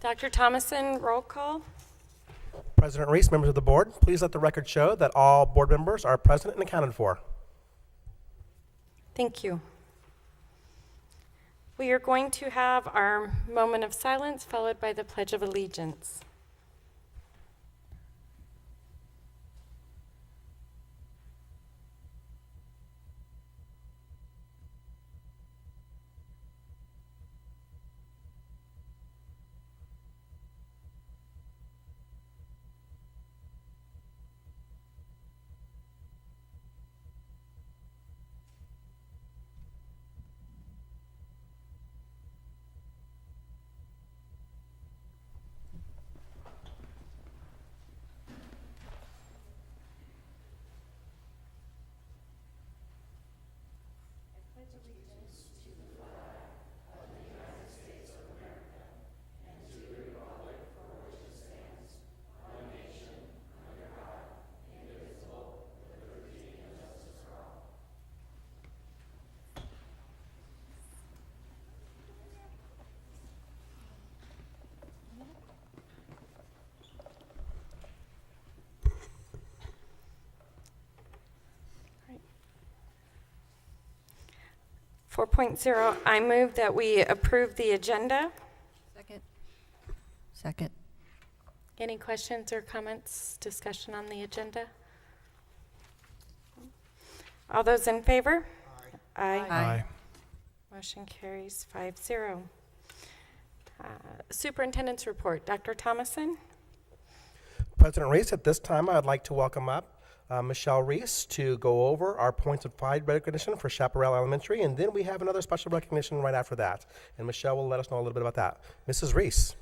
Dr. Thomason, roll call. President Reese, members of the board, please let the record show that all board members are present and accounted for. Thank you. We are going to have our moment of silence followed by the Pledge of Allegiance. Four 4.0, I move that we approve the agenda. Second. Any questions or comments, discussion on the agenda? All those in favor? Aye. Aye. Motion carries 5-0. Superintendent's report, Dr. Thomason. President Reese, at this time, I'd like to welcome up Michelle Reese to go over our points of pride recognition for Chaparral Elementary, and then we have another special recognition right after that. And Michelle will let us know a little bit about that. Mrs. Reese.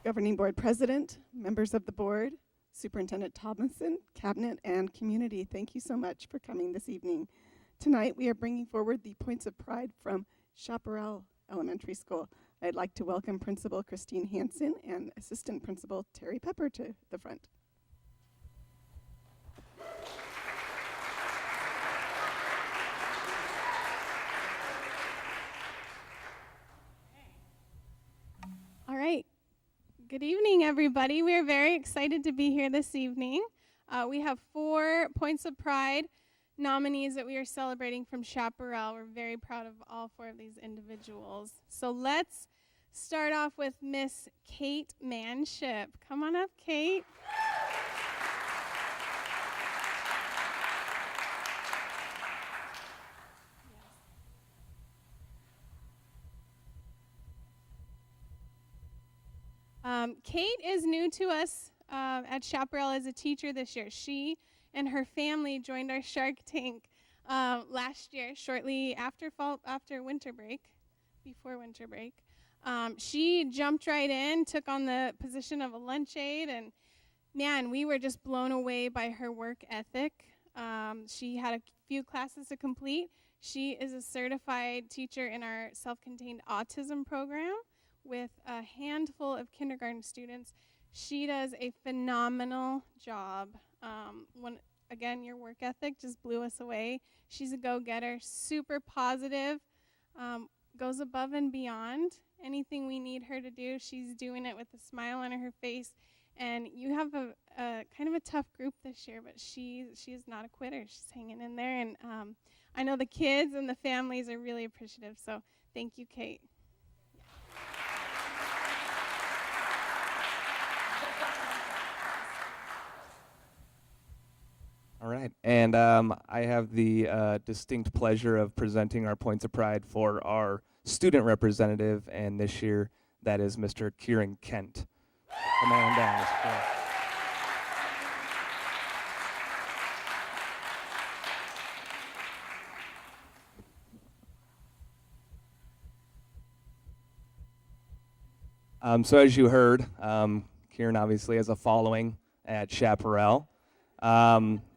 Governing Board President, members of the board, Superintendent Thomason, Cabinet, and community, thank you so much for coming this evening. Tonight, we are bringing forward the points of pride from Chaparral Elementary School. I'd like to welcome Principal Christine Hansen and Assistant Principal Terry Pepper to the front. All right. Good evening, everybody. We are very excited to be here this evening. We have 4 points of pride nominees that we are celebrating from Chaparral. We're very proud of all 4 of these individuals. So let's start off with Miss Kate Manship. Come on up, Kate. Kate is new to us at Chaparral as a teacher this year. She and her family joined our Shark Tank last year, shortly after winter break, before winter break. She jumped right in, took on the position of a lunch aide, and man, we were just blown away by her work ethic. She had a few classes to complete. She is a certified teacher in our self-contained autism program with a handful of kindergarten students. She does a phenomenal job. Again, your work ethic just blew us away. She's a go-getter, super positive, goes above and beyond. Anything we need her to do, she's doing it with a smile on her face. And you have a kind of a tough group this year, but she is not a quitter. She's hanging in there, and I know the kids and the families are really appreciative. So thank you, Kate. All right, and I have the distinct pleasure of presenting our points of pride for our student representative, and this year that is Mr. Kiran Kent. Come on down, Mr. Kent. So as you heard, Kiran obviously has a following at Chaparral.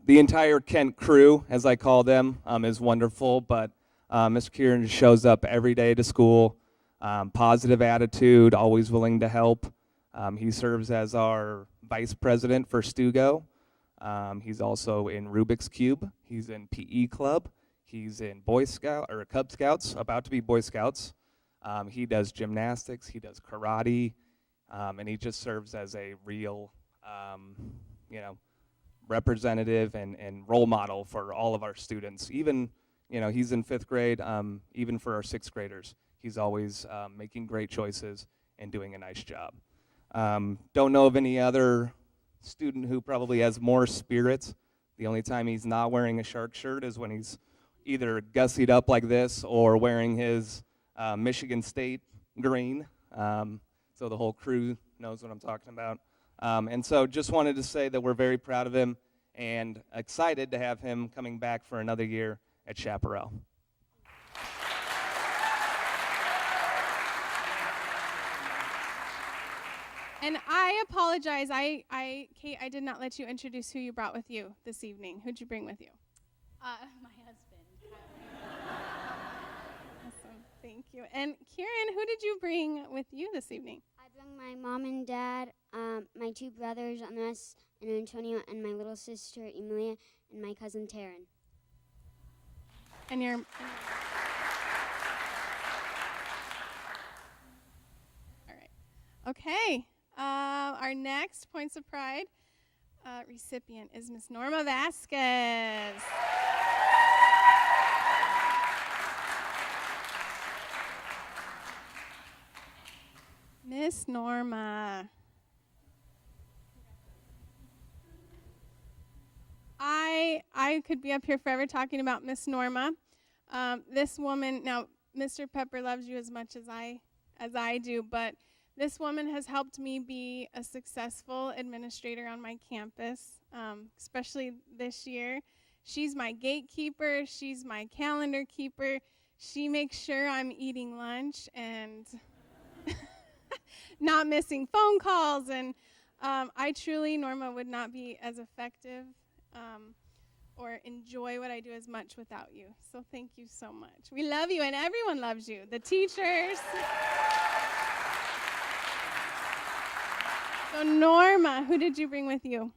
The entire Kent crew, as I call them, is wonderful, but Mr. Kiran shows up every day to school, positive attitude, always willing to help. He serves as our vice president for Stugo. He's also in Rubik's Cube. He's in PE club. He's in Boy Scout or Cub Scouts, about to be Boy Scouts. He does gymnastics, he does karate, and he just serves as a real, representative and role model for all of our students. Even, he's in 5th grade, even for our 6th graders. He's always making great choices and doing a nice job. Don't know of any other student who probably has more spirit. The only time he's not wearing a shark shirt is when he's either gussied up like this or wearing his Michigan State green. So the whole crew knows what I'm talking about. And so just wanted to say that we're very proud of him and excited to have him coming back for another year at Chaparral. And I apologize. Kate, I did not let you introduce who you brought with you this evening. Who'd you bring with you? My husband. Awesome. Thank you. And Kiran, who did you bring with you this evening? I bring my mom and dad, my 2 brothers, Andres and Antonio, and my little sister, Emilia, and my cousin, Taryn. And your... All right. Okay. Our next Points of Pride recipient is Miss Norma Vasquez. Miss Norma. I could be up here forever talking about Miss Norma. This woman, now Mr. Pepper loves you as much as I do, but this woman has helped me be a successful administrator on my campus, especially this year. She's my gatekeeper. She's my calendar keeper. She makes sure I'm eating lunch and not missing phone calls. And I truly, Norma, would not be as effective or enjoy what I do as much without you. So thank you so much. We love you, and everyone loves you. The teachers. So Norma, who did you bring with you?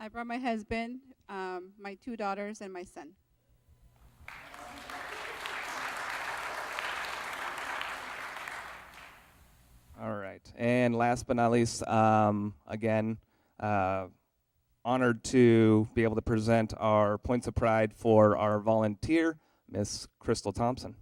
I brought my husband, my 2 daughters, and my son. All right. And last but not least, again, honored to be able to present our Points of Pride for our volunteer, Miss Crystal Thompson.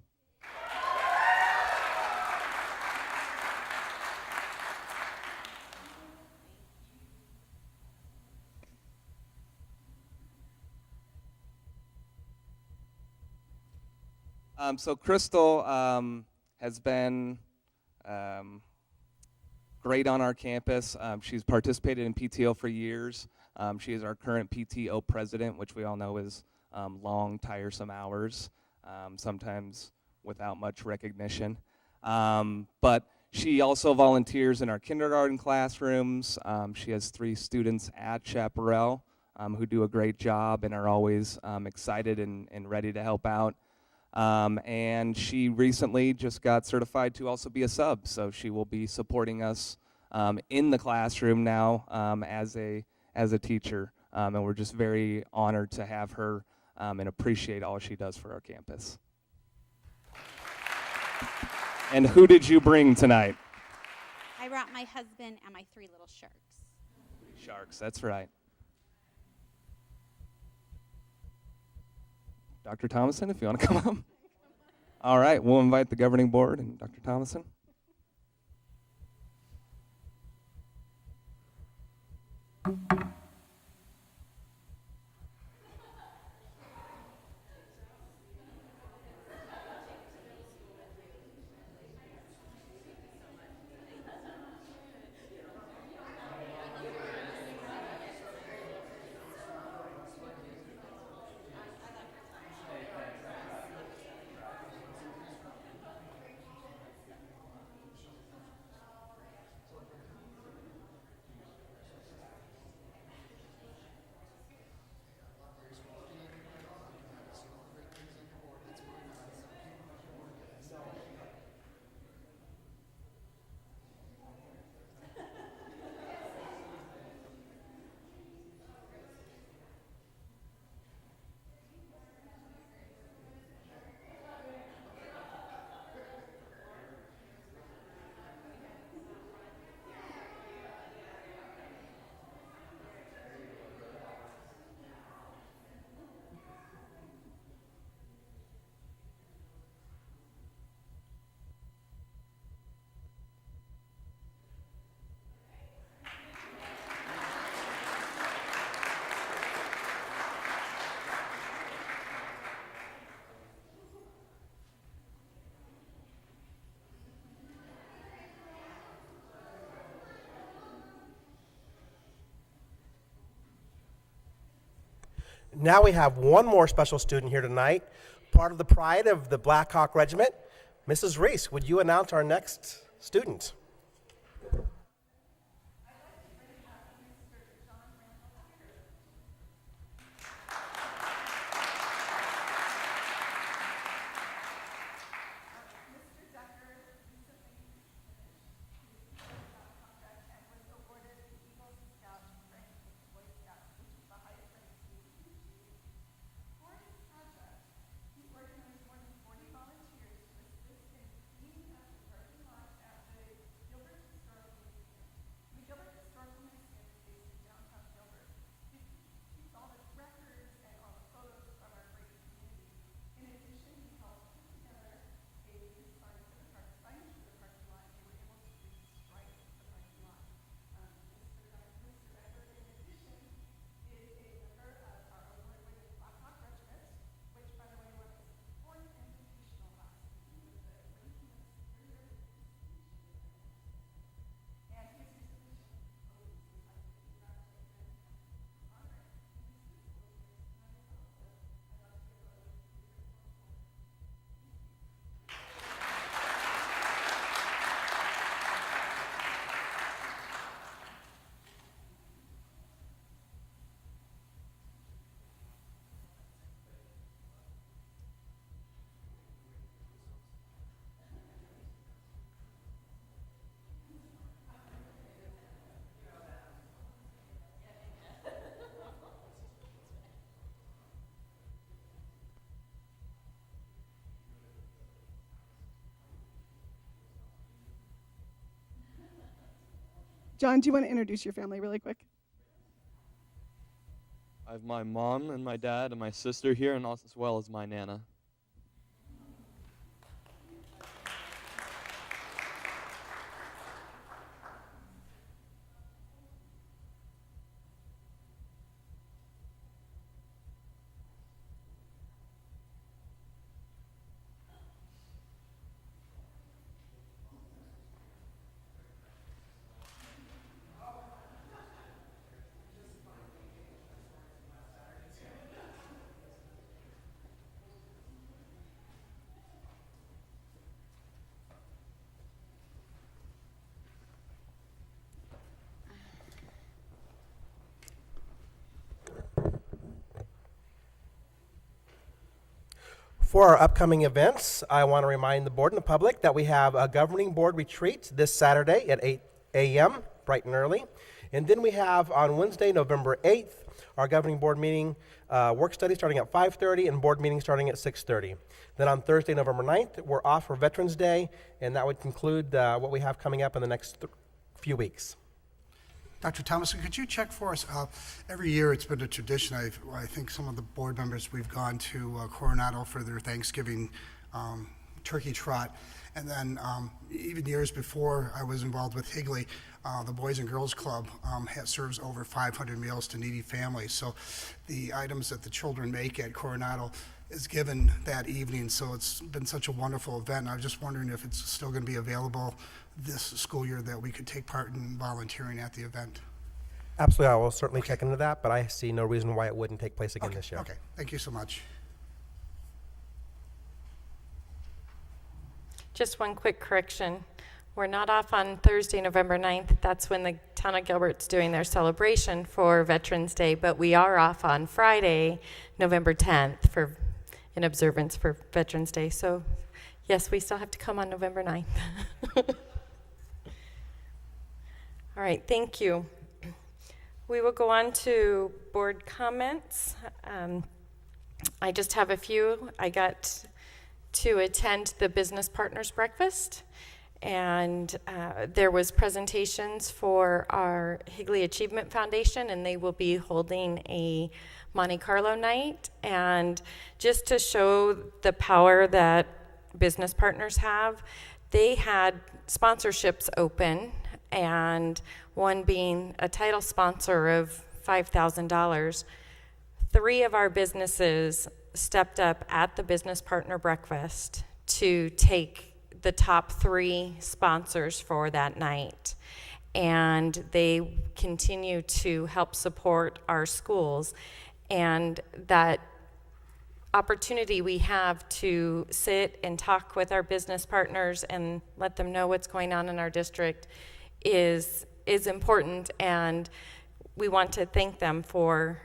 So Crystal has been great on our campus. She's participated in PTO for years. She is our current PTO president, which we all know is long, tiresome hours, sometimes without much recognition. But she also volunteers in our kindergarten classrooms. She has 3 students at Chaparral who do a great job and are always excited and ready to help out. And she recently just got certified to also be a sub, so she will be supporting us in the classroom now as a teacher, and we're just very honored to have her and appreciate all she does for our campus. And who did you bring tonight? I brought my husband and my 3 little sharks. Sharks, that's right. Dr. Thomason, if you want to come up. All right, we'll invite the governing board and Dr. Thomason. Now we have one more special student here tonight, part of the pride of the Black Hawk Regiment. Mrs. Reese, would you announce our next student? John, do you want to introduce your family really quick? I have my mom and my dad and my sister here, and also as well as my Nana. For our upcoming events, I want to remind the board and the public that we have a governing board retreat this Saturday at 8 a.m., bright and early. And then we have on Wednesday, November 8th, our governing board meeting, work study starting at 5:30 and board meeting starting at 6:30. Then on Thursday, November 9th, we're off for Veterans Day, and that would conclude what we have coming up in the next few weeks. Dr. Thomason, could you check for us? Every year it's been a tradition. I think some of the board members, we've gone to Coronado for their Thanksgiving turkey trot. And then even years before I was involved with Higley, the Boys and Girls Club serves over 500 meals to needy families. So the items that the children make at Coronado is given that evening. So it's been such a wonderful event. I was just wondering if it's still going to be available this school year that we could take part in volunteering at the event. Absolutely, I will certainly check into that, but I see no reason why it wouldn't take place again this year. Okay, thank you so much. Just one quick correction. We're not off on Thursday, November 9th. That's when the town of Gilbert's doing their celebration for Veterans Day, but we are off on Friday, November 10th in observance for Veterans Day. So yes, we still have to come on November 9th. All right, thank you. We will go on to board comments. I just have a few. I got to attend the Business Partners Breakfast, and there was presentations for our Higley Achievement Foundation, and they will be holding a Monte Carlo night. And just to show the power that business partners have, they had sponsorships open, and one being a title sponsor of $5,000. 3 of our businesses stepped up at the Business Partner Breakfast to take the top 3 sponsors for that night. And they continue to help support our schools. and that opportunity we have to sit and talk with our business partners and let them know what's going on in our district is important, and we want to thank them for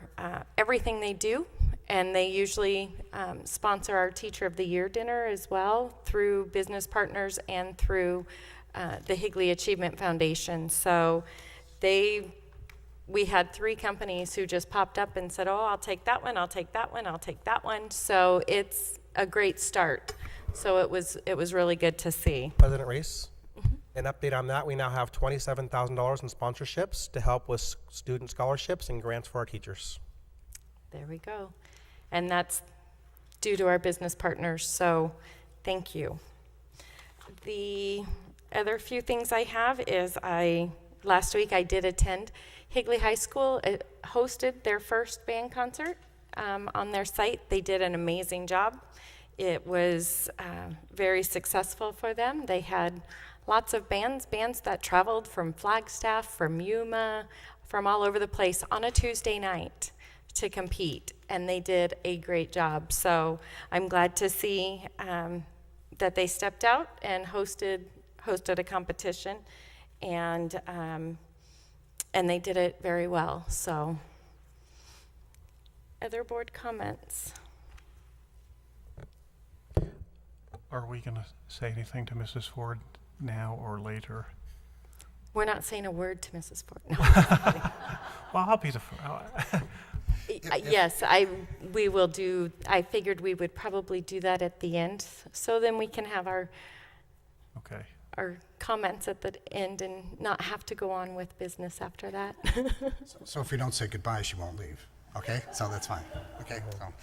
everything they do. And they usually sponsor our Teacher of the Year dinner as well through business partners and through the Higley Achievement Foundation. So we had 3 companies who just popped up and said, oh, I'll take that one, I'll take that one, I'll take that one. So it's a great start. So it was really good to see. President Reese, an update on that. We now have $27,000 in sponsorships to help with student scholarships and grants for our teachers. There we go. And that's due to our business partners, so thank you. The other few things I have is last week I did attend Higley High School. It hosted their first band concert on their site. They did an amazing job. It was very successful for them. They had lots of bands that traveled from Flagstaff, from Yuma, from all over the place on a Tuesday night to compete, and they did a great job. So I'm glad to see that they stepped out and hosted a competition, and they did it very well. So, other board comments? Are we going to say anything to Mrs. Ford now or later? We're not saying a word to Mrs. Ford. No. Well, I'll be the. Yes, we will do. I figured we would probably do that at the end, so then we can have our comments at the end and not have to go on with business after that. So if we don't say goodbye, she won't leave. Okay, so that's fine. Okay, so.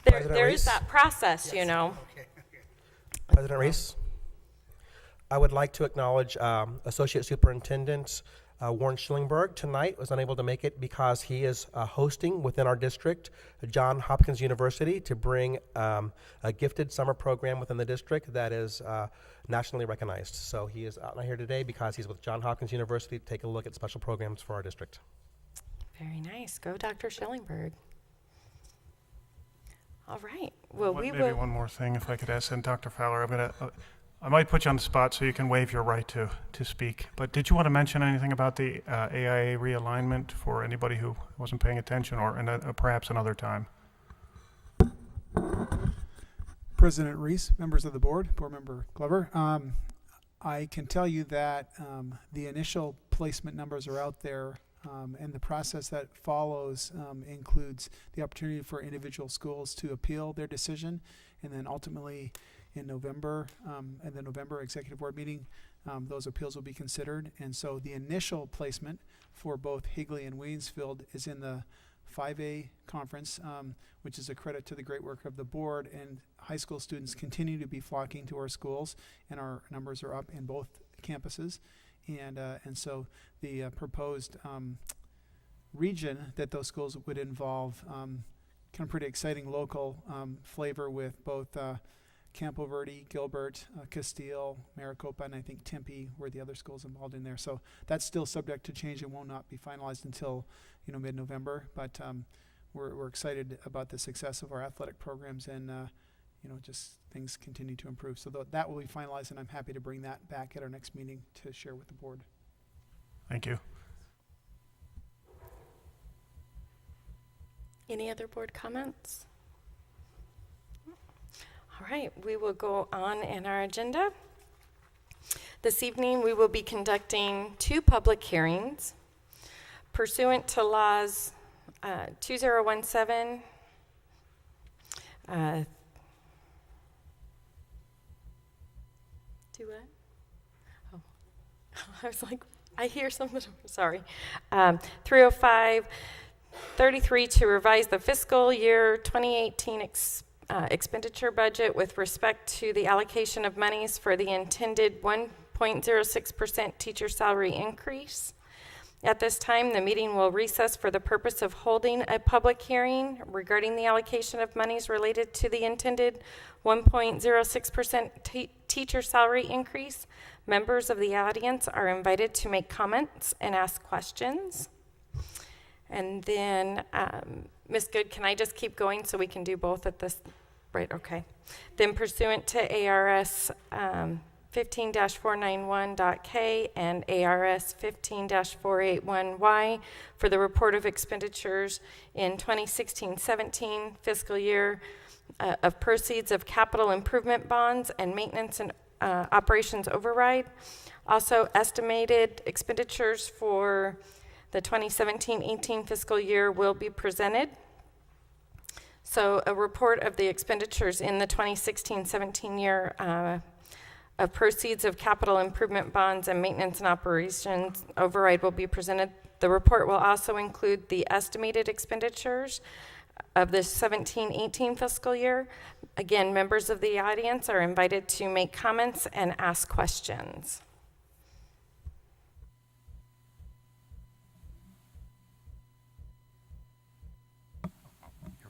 There is that process, you know. Okay. President Reese, I would like to acknowledge Associate Superintendent Warren Schillingberg tonight was unable to make it because he is hosting within our district Johns Hopkins University to bring a gifted summer program within the district that is nationally recognized. So he is not here today because he's with Johns Hopkins University to take a look at special programs for our district. Very nice. Go Dr. Schillingberg. All right. Well, Maybe one more thing, if I could ask, and Dr. Fowler, I might put you on the spot so you can waive your right to speak. But did you want to mention anything about the AIA realignment for anybody who wasn't paying attention, or perhaps another time? President Reese, members of the board member Glover, I can tell you that the initial placement numbers are out there. And the process that follows includes the opportunity for individual schools to appeal their decision, and then ultimately in November, at the November executive board meeting, those appeals will be considered. And so the initial placement for both Higley and Waynesfield is in the 5A conference, which is a credit to the great work of the board, and high school students continue to be flocking to our schools, and our numbers are up in both campuses. And so the proposed region that those schools would involve kind of pretty exciting local flavor with both Campo Verde, Gilbert, Castile, Maricopa, and I think Tempe were the other schools involved in there. So that's still subject to change and will not be finalized until mid-November. But we're excited about the success of our athletic programs, and just things continue to improve. So that will be finalized, and I'm happy to bring that back at our next meeting to share with the board. Thank you. Any other board comments? All right, we will go on in our agenda. This evening, we will be conducting 2 public hearings pursuant to laws 2017, do what? Oh, I was like, I hear something, sorry. 305-33 to revise the fiscal year 2018 expenditure budget with respect to the allocation of monies for the intended 1.06% teacher salary increase. At this time, the meeting will recess for the purpose of holding a public hearing regarding the allocation of monies related to the intended 1.06% teacher salary increase. Members of the audience are invited to make comments and ask questions. And then Ms. Good, can I just keep going so we can do both at this? Right, okay. Then pursuant to ARS 15-491.K and ARS 15-481Y for the report of expenditures in 2016-17 fiscal year of proceeds of capital improvement bonds and maintenance and operations override. Also, estimated expenditures for the 2017-18 fiscal year will be presented. So a report of the expenditures in the 2016-17 year of proceeds of capital improvement bonds and maintenance and operations override will be presented. The report will also include the estimated expenditures of the 17-18 fiscal year. Again, members of the audience are invited to make comments and ask questions.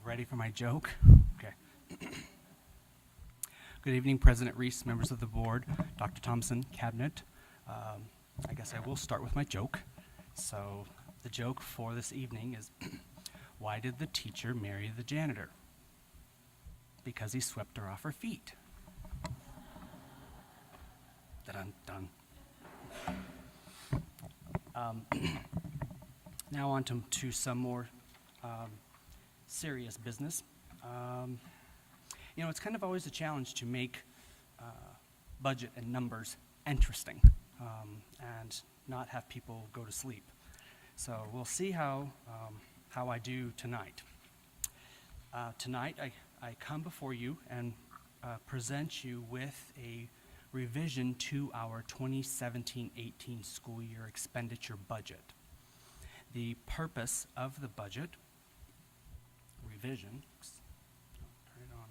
Ready for my joke? Okay. Good evening, President Reese, members of the board, Dr. Thompson, cabinet. I guess I will start with my joke. So the joke for this evening is, why did the teacher marry the janitor? Because he swept her off her feet. Dun-dun. Now on to some more serious business. You know, it's kind of always a challenge to make budget and numbers interesting and not have people go to sleep. So we'll see how I do tonight. Tonight I come before you and present you with a revision to our 2017-18 school year expenditure budget. The purpose of the budget revision, turn it on.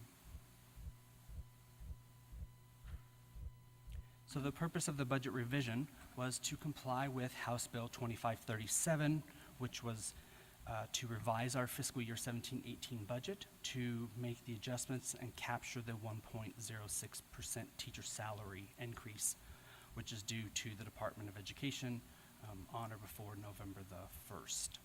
So the purpose of the budget revision was to comply with House Bill 2537, which was to revise our fiscal year 17-18 budget to make the adjustments and capture the 1.06% teacher salary increase, which is due to the Department of Education on or before November the 1st.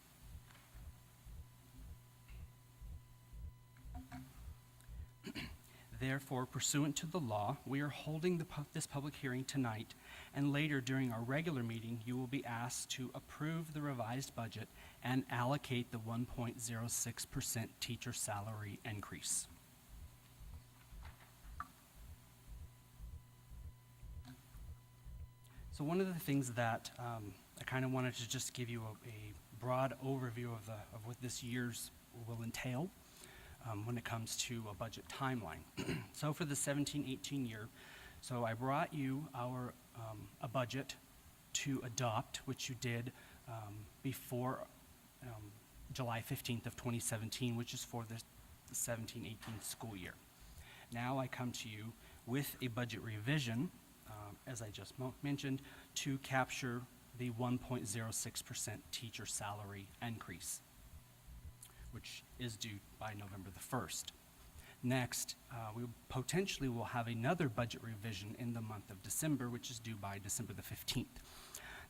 Therefore, pursuant to the law, we are holding this public hearing tonight, and later during our regular meeting, you will be asked to approve the revised budget and allocate the 1.06% teacher salary increase. So one of the things that I kind of wanted to just give you a broad overview of what this year's will entail. When it comes to a budget timeline. So for the 17-18 year, so I brought you our a budget to adopt, which you did before July 15th of 2017, which is for the 17-18 school year. Now I come to you with a budget revision, as I just mentioned, to capture the 1.06% teacher salary increase, which is due by November the 1st. Next, we potentially will have another budget revision in the month of December, which is due by December the 15th.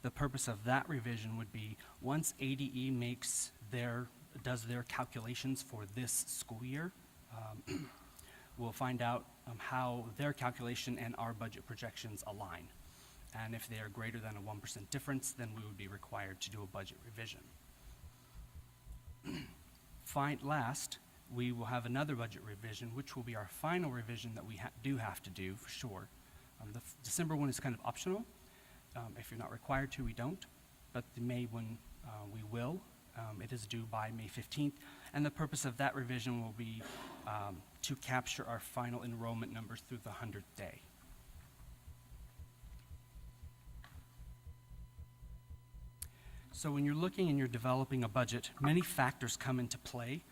The purpose of that revision would be once ADE does their calculations for this school year, we'll find out how their calculation and our budget projections align. And if they are greater than a 1% difference, then we would be required to do a budget revision. Last, we will have another budget revision, which will be our final revision that we do have to do for sure. The December one is kind of optional. If you're not required to, we don't. But the May one, we will. It is due by May 15th. And the purpose of that revision will be to capture our final enrollment numbers through the 100th day. So when you're looking and you're developing a budget, many factors come into play.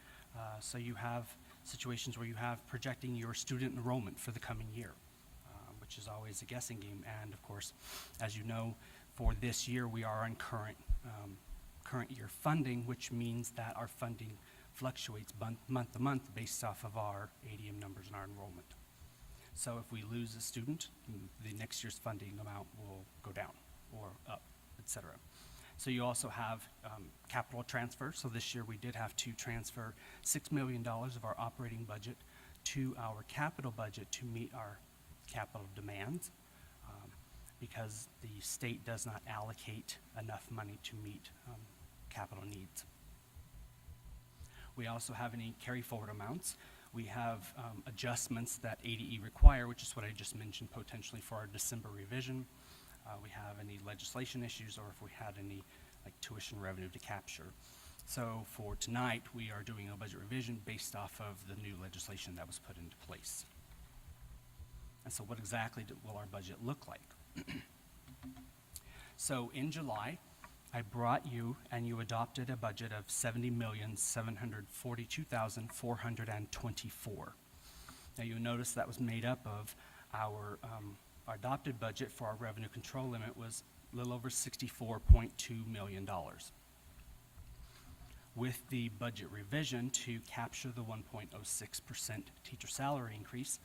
So you have situations where you have projecting your student enrollment for the coming year, which is always a guessing game. And of course, as you know, for this year, we are on current year funding, which means that our funding fluctuates month to month based off of our ADM numbers and our enrollment. So if we lose a student, the next year's funding amount will go down or up, etc. So you also have capital transfer. So this year we did have to transfer $6 million of our operating budget to our capital budget to meet our capital demands, because the state does not allocate enough money to meet capital needs. We also have any carry forward amounts. We have adjustments that ADE require, which is what I just mentioned potentially for our December revision. We have any legislation issues, or if we had any like tuition revenue to capture. So for tonight, we are doing a budget revision based off of the new legislation that was put into place. And so what exactly will our budget look like? So in July, I brought you and you adopted a budget of $70,742,424. Now you'll notice that was made up of our adopted budget for our revenue control limit was a little over $64.2 million. With the budget revision to capture the 1.06% teacher salary increase,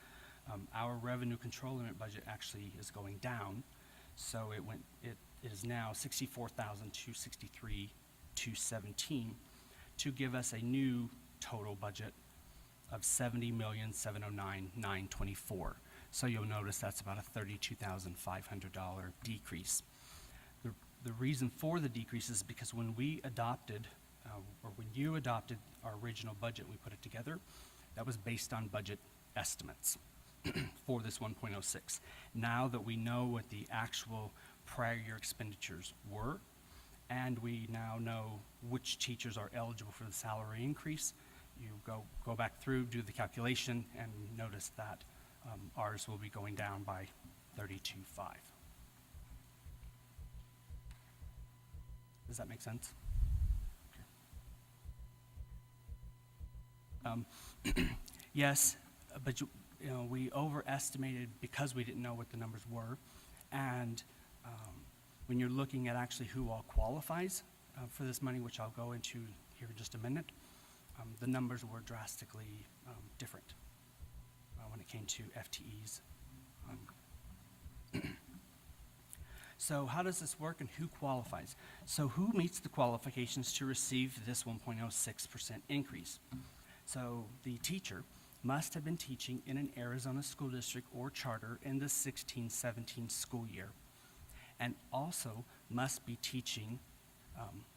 our revenue control limit budget actually is going down. So it is now $64,263,217 to give us a new total budget of $70,709,924. So you'll notice that's about a $32,500 decrease. The reason for the decrease is because when we adopted, or when you adopted our original budget, we put it together, that was based on budget estimates for this 1.06. Now that we know what the actual prior year expenditures were, and we now know which teachers are eligible for the salary increase, you go back through, do the calculation, and notice that ours will be going down by 32.5. Does that make sense? Okay. Yes, but we overestimated because we didn't know what the numbers were, and when you're looking at actually who all qualifies for this money, which I'll go into here in just a minute, the numbers were drastically different when it came to FTEs. So how does this work and who qualifies? So who meets the qualifications to receive this 1.06% increase? So the teacher must have been teaching in an Arizona school district or charter in the 16-17 school year, and also must be teaching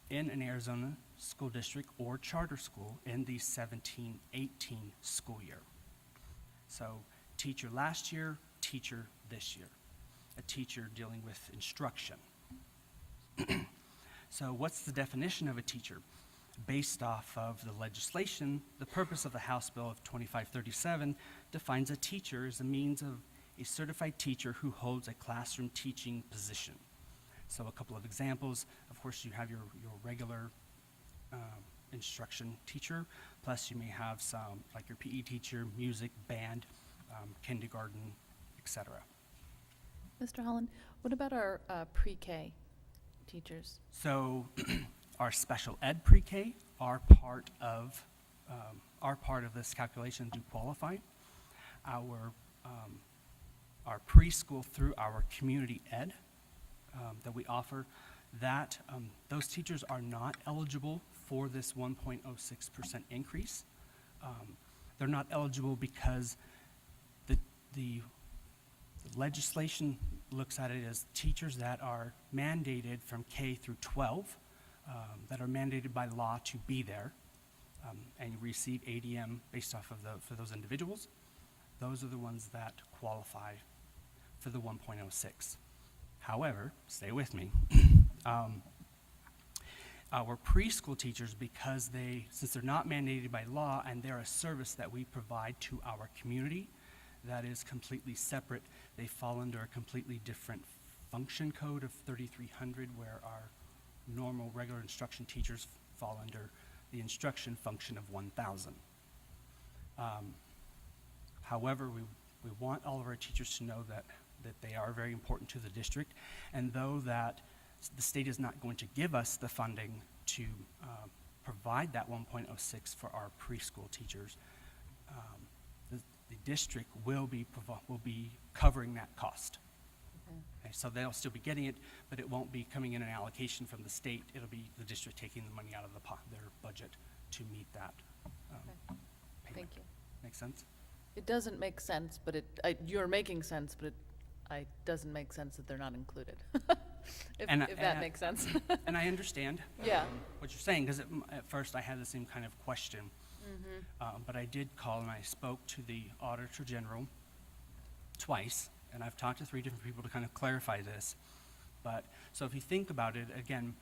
in an Arizona school district or charter school in the 17-18 school year. So teacher last year, teacher this year. A teacher dealing with instruction. So what's the definition of a teacher? Based off of the legislation, the purpose of the House Bill of 2537 defines a teacher as a means of a certified teacher who holds a classroom teaching position. So a couple of examples, of course you have your regular instruction teacher, plus you may have some, like your PE teacher, music, band, kindergarten, etc. Mr. Holland, what about our pre-K teachers? So our special ed pre-K are part of this calculation to qualify. Our preschool through our community ed that we offer, that those teachers are not eligible for this 1.06% increase. They're not eligible because the legislation looks at it as teachers that are mandated from K through 12, that are mandated by law to be there, and you receive ADM based off of for those individuals. Those are the ones that qualify for the 1.06. However, stay with me, our preschool teachers, because since they're not mandated by law and they're a service that we provide to our community that is completely separate, they fall under a completely different function code of 3300, where our normal regular instruction teachers fall under the instruction function of 1000. However, we want all of our teachers to know that they are very important to the district, and though that the state is not going to give us the funding to provide that 1.06 for our preschool teachers, the district will be covering that cost. Okay, so they'll still be getting it, but it won't be coming in an allocation from the state. It'll be the district taking the money out of their budget to meet that payment. Thank you. Make sense? It doesn't make sense, but you're making sense, but it doesn't make sense that they're not included. if that makes sense. And I understand Yeah. what you're saying, because at first I had the same kind of question. But I did call and I spoke to the Auditor General twice, and I've talked to 3 different people to kind of clarify this. But, so if you think about it, again,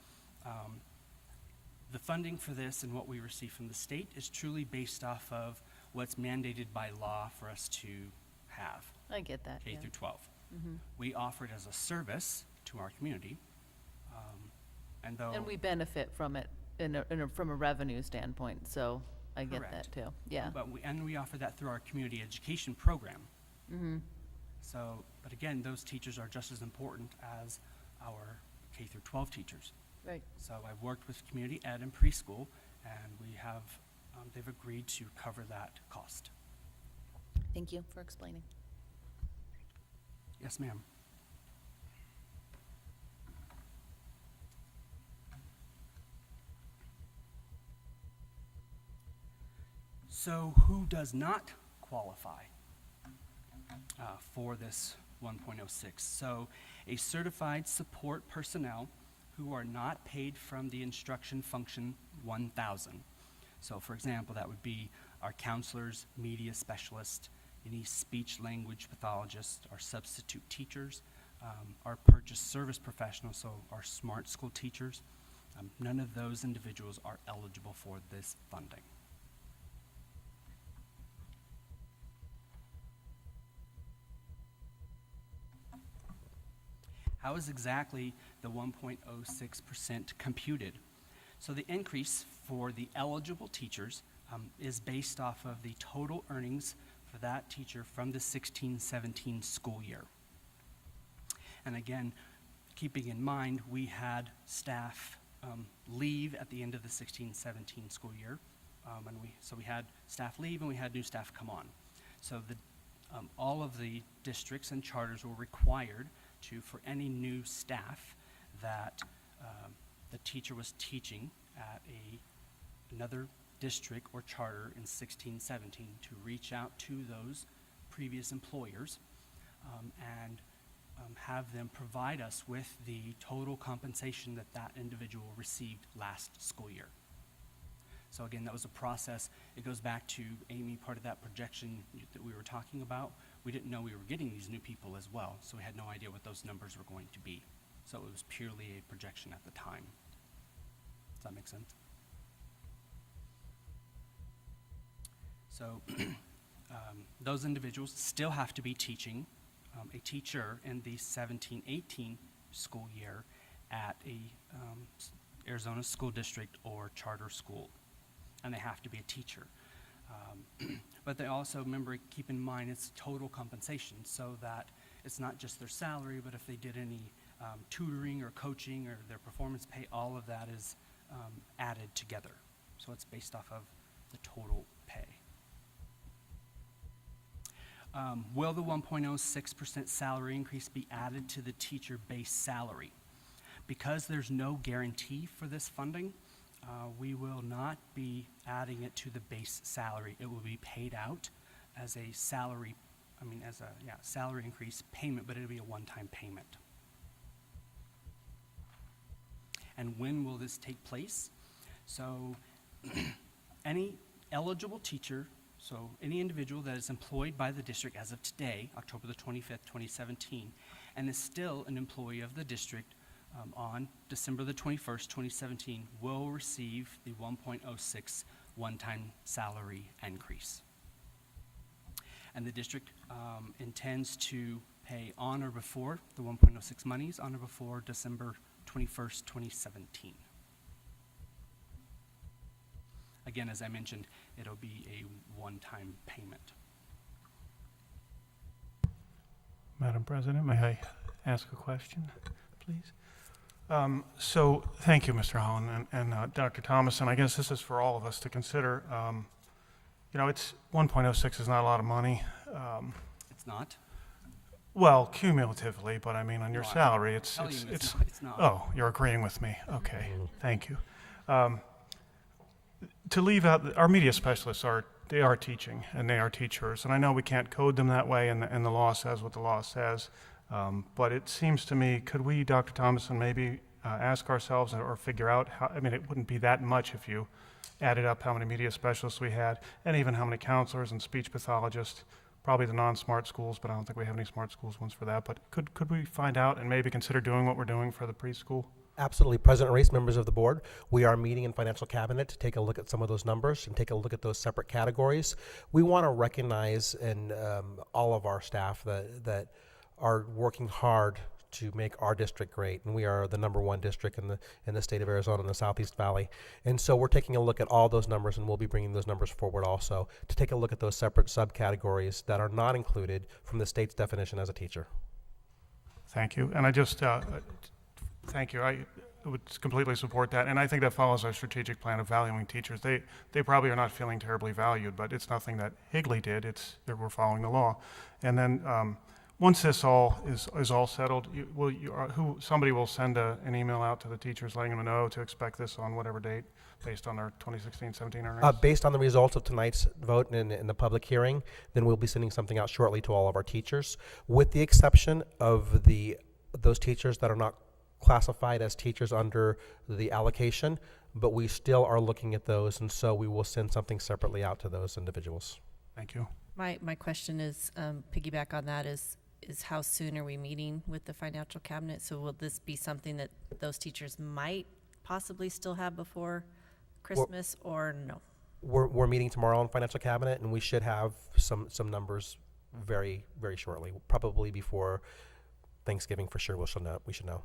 the funding for this and what we receive from the state is truly based off of what's mandated by law for us to have. I get that. K yeah. through 12. Mm-hmm. We offer it as a service to our community. And we benefit from it from a revenue standpoint, so I get Correct. that too. Yeah. But we offer that through our community education program. Mm-hmm. So, but again, those teachers are just as important as our K through 12 teachers. Right. So I've worked with community ed and preschool, and we have, they've agreed to cover that cost. Thank you for explaining. Yes, ma'am. So who does not qualify for this 1.06? So a certified support personnel who are not paid from the instruction function 1000. So for example, that would be our counselors, media specialists, any speech language pathologists, our substitute teachers, our purchase service professionals, so our smart school teachers. None of those individuals are eligible for this funding. How is exactly the 1.06% computed? So the increase for the eligible teachers is based off of the total earnings for that teacher from the 16-17 school year. And again, keeping in mind, we had staff leave at the end of the 16-17 school year. So we had staff leave and we had new staff come on. So all of the districts and charters were required to, for any new staff that the teacher was teaching at another district or charter in 16-17, to reach out to those previous employers and have them provide us with the total compensation that that individual received last school year. So again, that was a process. It goes back to Amy, part of that projection that we were talking about. We didn't know we were getting these new people as well, so we had no idea what those numbers were going to be. So it was purely a projection at the time. Does that make sense? So those individuals still have to be teaching a teacher in the 17-18 school year at a Arizona school district or charter school, and they have to be a teacher. But they also, remember, keep in mind it's total compensation, so that it's not just their salary, but if they did any tutoring or coaching or their performance pay, all of that is added together. So it's based off of the total pay. Will the 1.06% salary increase be added to the teacher base salary? Because there's no guarantee for this funding, we will not be adding it to the base salary. It will be paid out as a salary, salary increase payment, but it'll be a one-time payment. And when will this take place? So any eligible teacher, so any individual that is employed by the district as of today, October the 25th, 2017, and is still an employee of the district on December the 21st, 2017, will receive the 1.06 one-time salary increase. And the district intends to pay on or before the 1.06 monies, on or before December 21st, 2017. Again, as I mentioned, it'll be a one-time payment. Madam President, may I ask a question, please? So thank you, Mr. Holland and Dr. Thomason. I guess this is for all of us to consider. It's 1.06 is not a lot of money. It's not? Well, cumulatively, but I mean on your No, salary, I'll it's tell it's you it's. it's not. Oh, you're agreeing with me. Okay, thank you. To leave out, our media specialists they are teaching and they are teachers, and I know we can't code them that way, and the law says what the law says. But it seems to me, could we, Dr. Thomason, maybe ask ourselves or figure out how? I mean, it wouldn't be that much if you added up how many media specialists we had, and even how many counselors and speech pathologists. Probably the non-smart schools, but I don't think we have any smart schools ones for that. But could we find out and maybe consider doing what we're doing for the preschool? Absolutely. President Reese, members of the board, we are meeting in financial cabinet to take a look at some of those numbers and take a look at those separate categories. We want to recognize in all of our staff that are working hard to make our district great, and we are the #1 district in the state of Arizona in the Southeast Valley. And so we're taking a look at all those numbers, and we'll be bringing those numbers forward also to take a look at those separate subcategories that are not included from the state's definition as a teacher. Thank you. And I just thank you. I would completely support that, and I think that follows our strategic plan of valuing teachers. They probably are not feeling terribly valued, but it's nothing that Higley did. It's that we're following the law. And then once this all is all settled, somebody will send an email out to the teachers letting them know to expect this on whatever date based on our 2016-17 earnings? Based on the results of tonight's vote and the public hearing, then we'll be sending something out shortly to all of our teachers, with the exception of those teachers that are not classified as teachers under the allocation, but we still are looking at those, and so we will send something separately out to those individuals. Thank you. My question is, piggyback on that, is how soon are we meeting with the financial cabinet? So will this be something that those teachers might possibly still have before Christmas, or no? We're meeting tomorrow in financial cabinet, and we should have some numbers very, very shortly, probably before Thanksgiving for sure. We should know.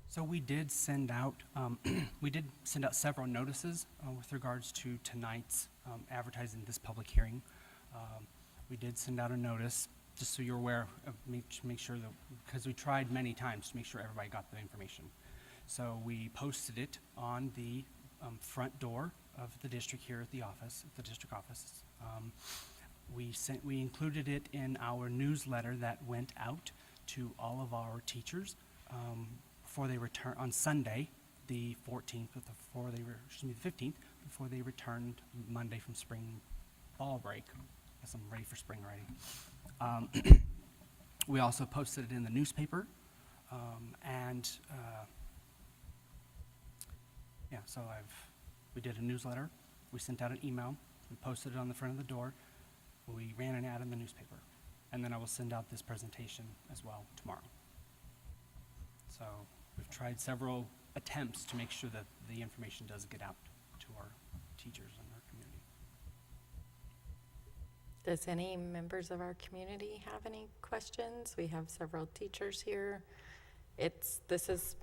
So we did send out several notices with regards to tonight's advertising this public hearing. We did send out a notice, just so you're aware, to make sure that, because we tried many times to make sure everybody got the information. So we posted it on the front door of the district here at the office, the district office. We included it in our newsletter that went out to all of our teachers before they return on Sunday, the 14th, the 15th, before they returned Monday from spring ball break. I guess I'm ready for spring already. We also posted it in the newspaper, so we did a newsletter. We sent out an email. We posted it on the front of the door. We ran an ad in the newspaper, and then I will send out this presentation as well tomorrow. So we've tried several attempts to make sure that the information does get out to our teachers and our community. Does any members of our community have any questions? We have several teachers here. This is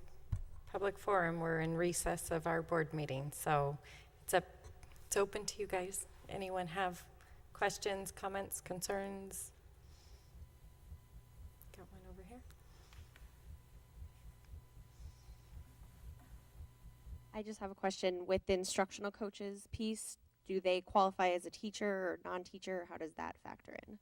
public forum. We're in recess of our board meeting, so it's open to you guys. Anyone have questions, comments, concerns? Got one over here. I just have a question. With the instructional coaches piece, do they qualify as a teacher or non-teacher? How does that factor in?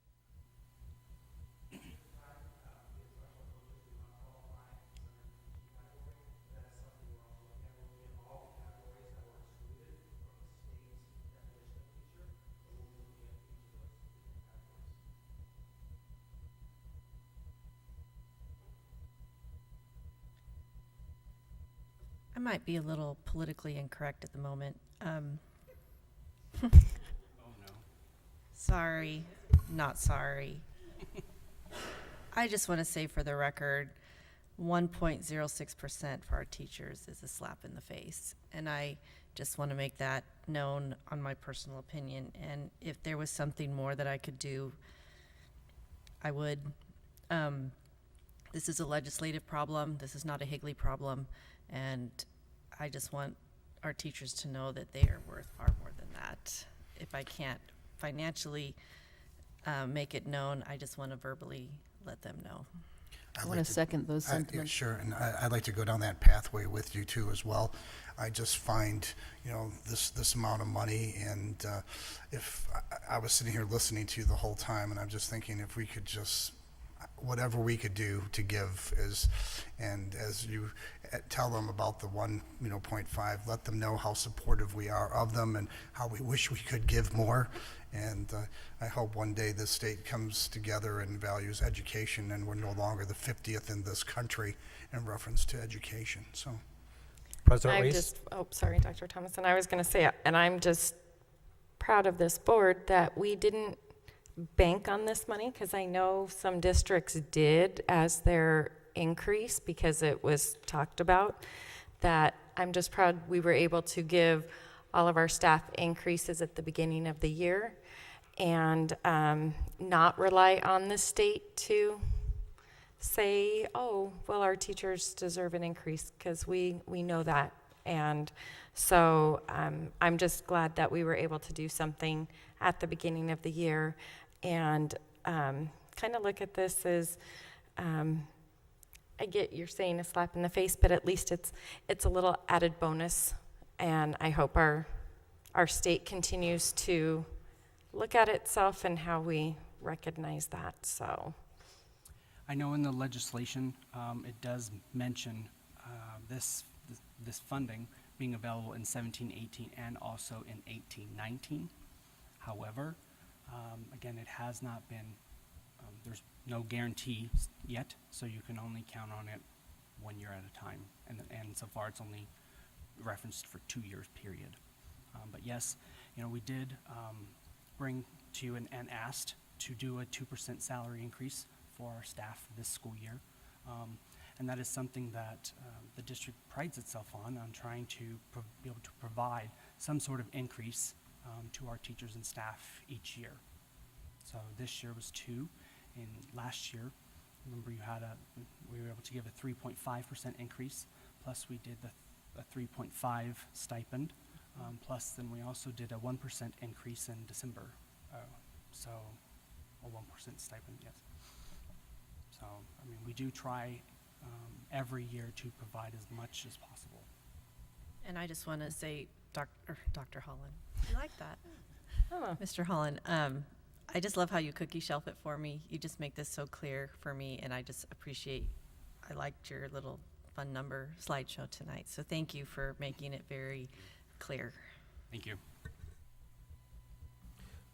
I might be a little politically incorrect at the moment. Oh no. Sorry, not sorry. I just want to say for the record, 1.06% for our teachers is a slap in the face. And I just want to make that known on my personal opinion. And if there was something more that I could do, I would. This is a legislative problem. This is not a Higley problem. And I just want our teachers to know that they are worth far more than that. If I can't financially make it known, I just want to verbally let them know. I want to second those sentiments. Yeah, sure, and I'd like to go down that pathway with you too as well. I just find, this amount of money, and if I was sitting here listening to you the whole time, and I'm just thinking if we could just whatever we could do to give is, and as you tell them about the 1.5, let them know how supportive we are of them and how we wish we could give more. And I hope one day this state comes together and values education, and we're no longer the 50th in this country in reference to education. So, President Reese. Sorry, Dr. Thomason. I was going to say, and I'm just proud of this board that we didn't bank on this money, because I know some districts did as their increase because it was talked about. That I'm just proud we were able to give all of our staff increases at the beginning of the year and not rely on the state to say, oh, well, our teachers deserve an increase, because we know that. And so I'm just glad that we were able to do something at the beginning of the year and kind of look at this as, I get you're saying a slap in the face, but at least it's a little added bonus. And I hope our state continues to look at itself and how we recognize that. So, I know in the legislation it does mention this funding being available in 17-18 and also in 18-19. However, again, it has not been. There's no guarantee yet, so you can only count on it 1 year at a time, and so far it's only referenced for 2 years period. But yes, we did bring to you and asked to do a 2% salary increase for our staff this school year. And that is something that the district prides itself on trying to be able to provide some sort of increase to our teachers and staff each year. So this year was 2, and last year, remember we were able to give a 3.5% increase, plus we did a 3.5 stipend, plus then we also did a 1% increase in December. So a 1% stipend, yes. So, I mean, we do try every year to provide as much as possible. And I just want to say, Dr. Holland, you like that? Oh. Mr. Holland, I just love how you cookie shelf it for me. You just make this so clear for me, and I just appreciate, I liked your little fun number slideshow tonight. So thank you for making it very clear. Thank you.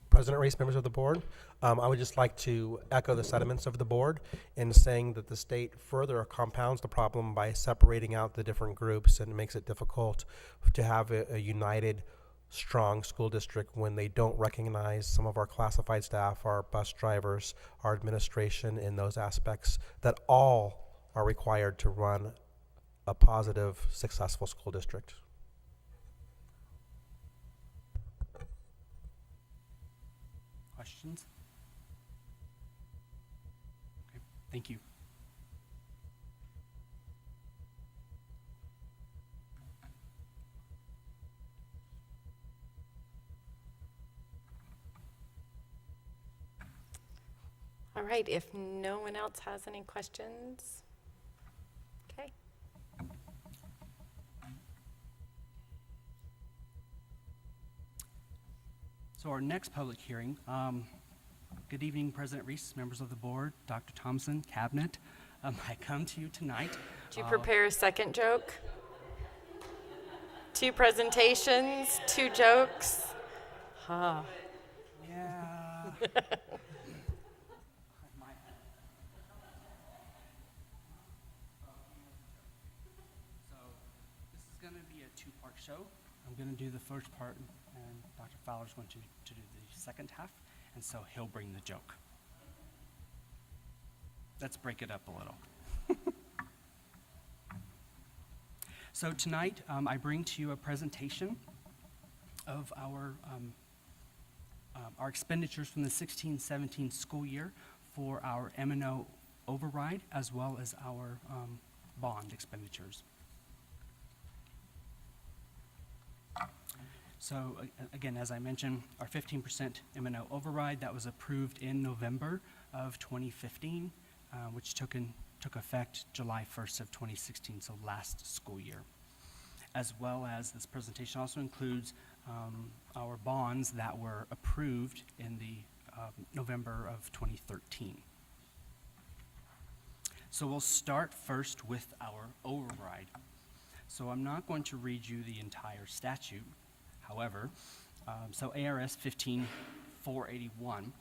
President Reese, members of the board, I would just like to echo the sentiments of the board in saying that the state further compounds the problem by separating out the different groups, and makes it difficult to have a united, strong school district when they don't recognize some of our classified staff, our bus drivers, our administration in those aspects that all are required to run a positive, successful school district. Questions? Okay, thank you. all right, if no one else has any questions, okay. So our next public hearing, good evening, President Reese, members of the board, Dr. Thompson, cabinet. I come to you tonight. Did you prepare a second joke? 2 presentations, 2 jokes. Ha. Yeah. So this is going to be a 2-part show. I'm going to do the first part, and Dr. Fowler's going to do the second half, and so he'll bring the joke. Let's break it up a little. So tonight, I bring to you a presentation of our expenditures from the 16-17 school year for our M&O override, as well as our bond expenditures. So again, as I mentioned, our 15% M&O override that was approved in November of 2015, which took effect July 1st of 2016, so last school year. As well as this presentation also includes our bonds that were approved in the November of 2013. So we'll start first with our override. So I'm not going to read you the entire statute. However, so ARS 15481,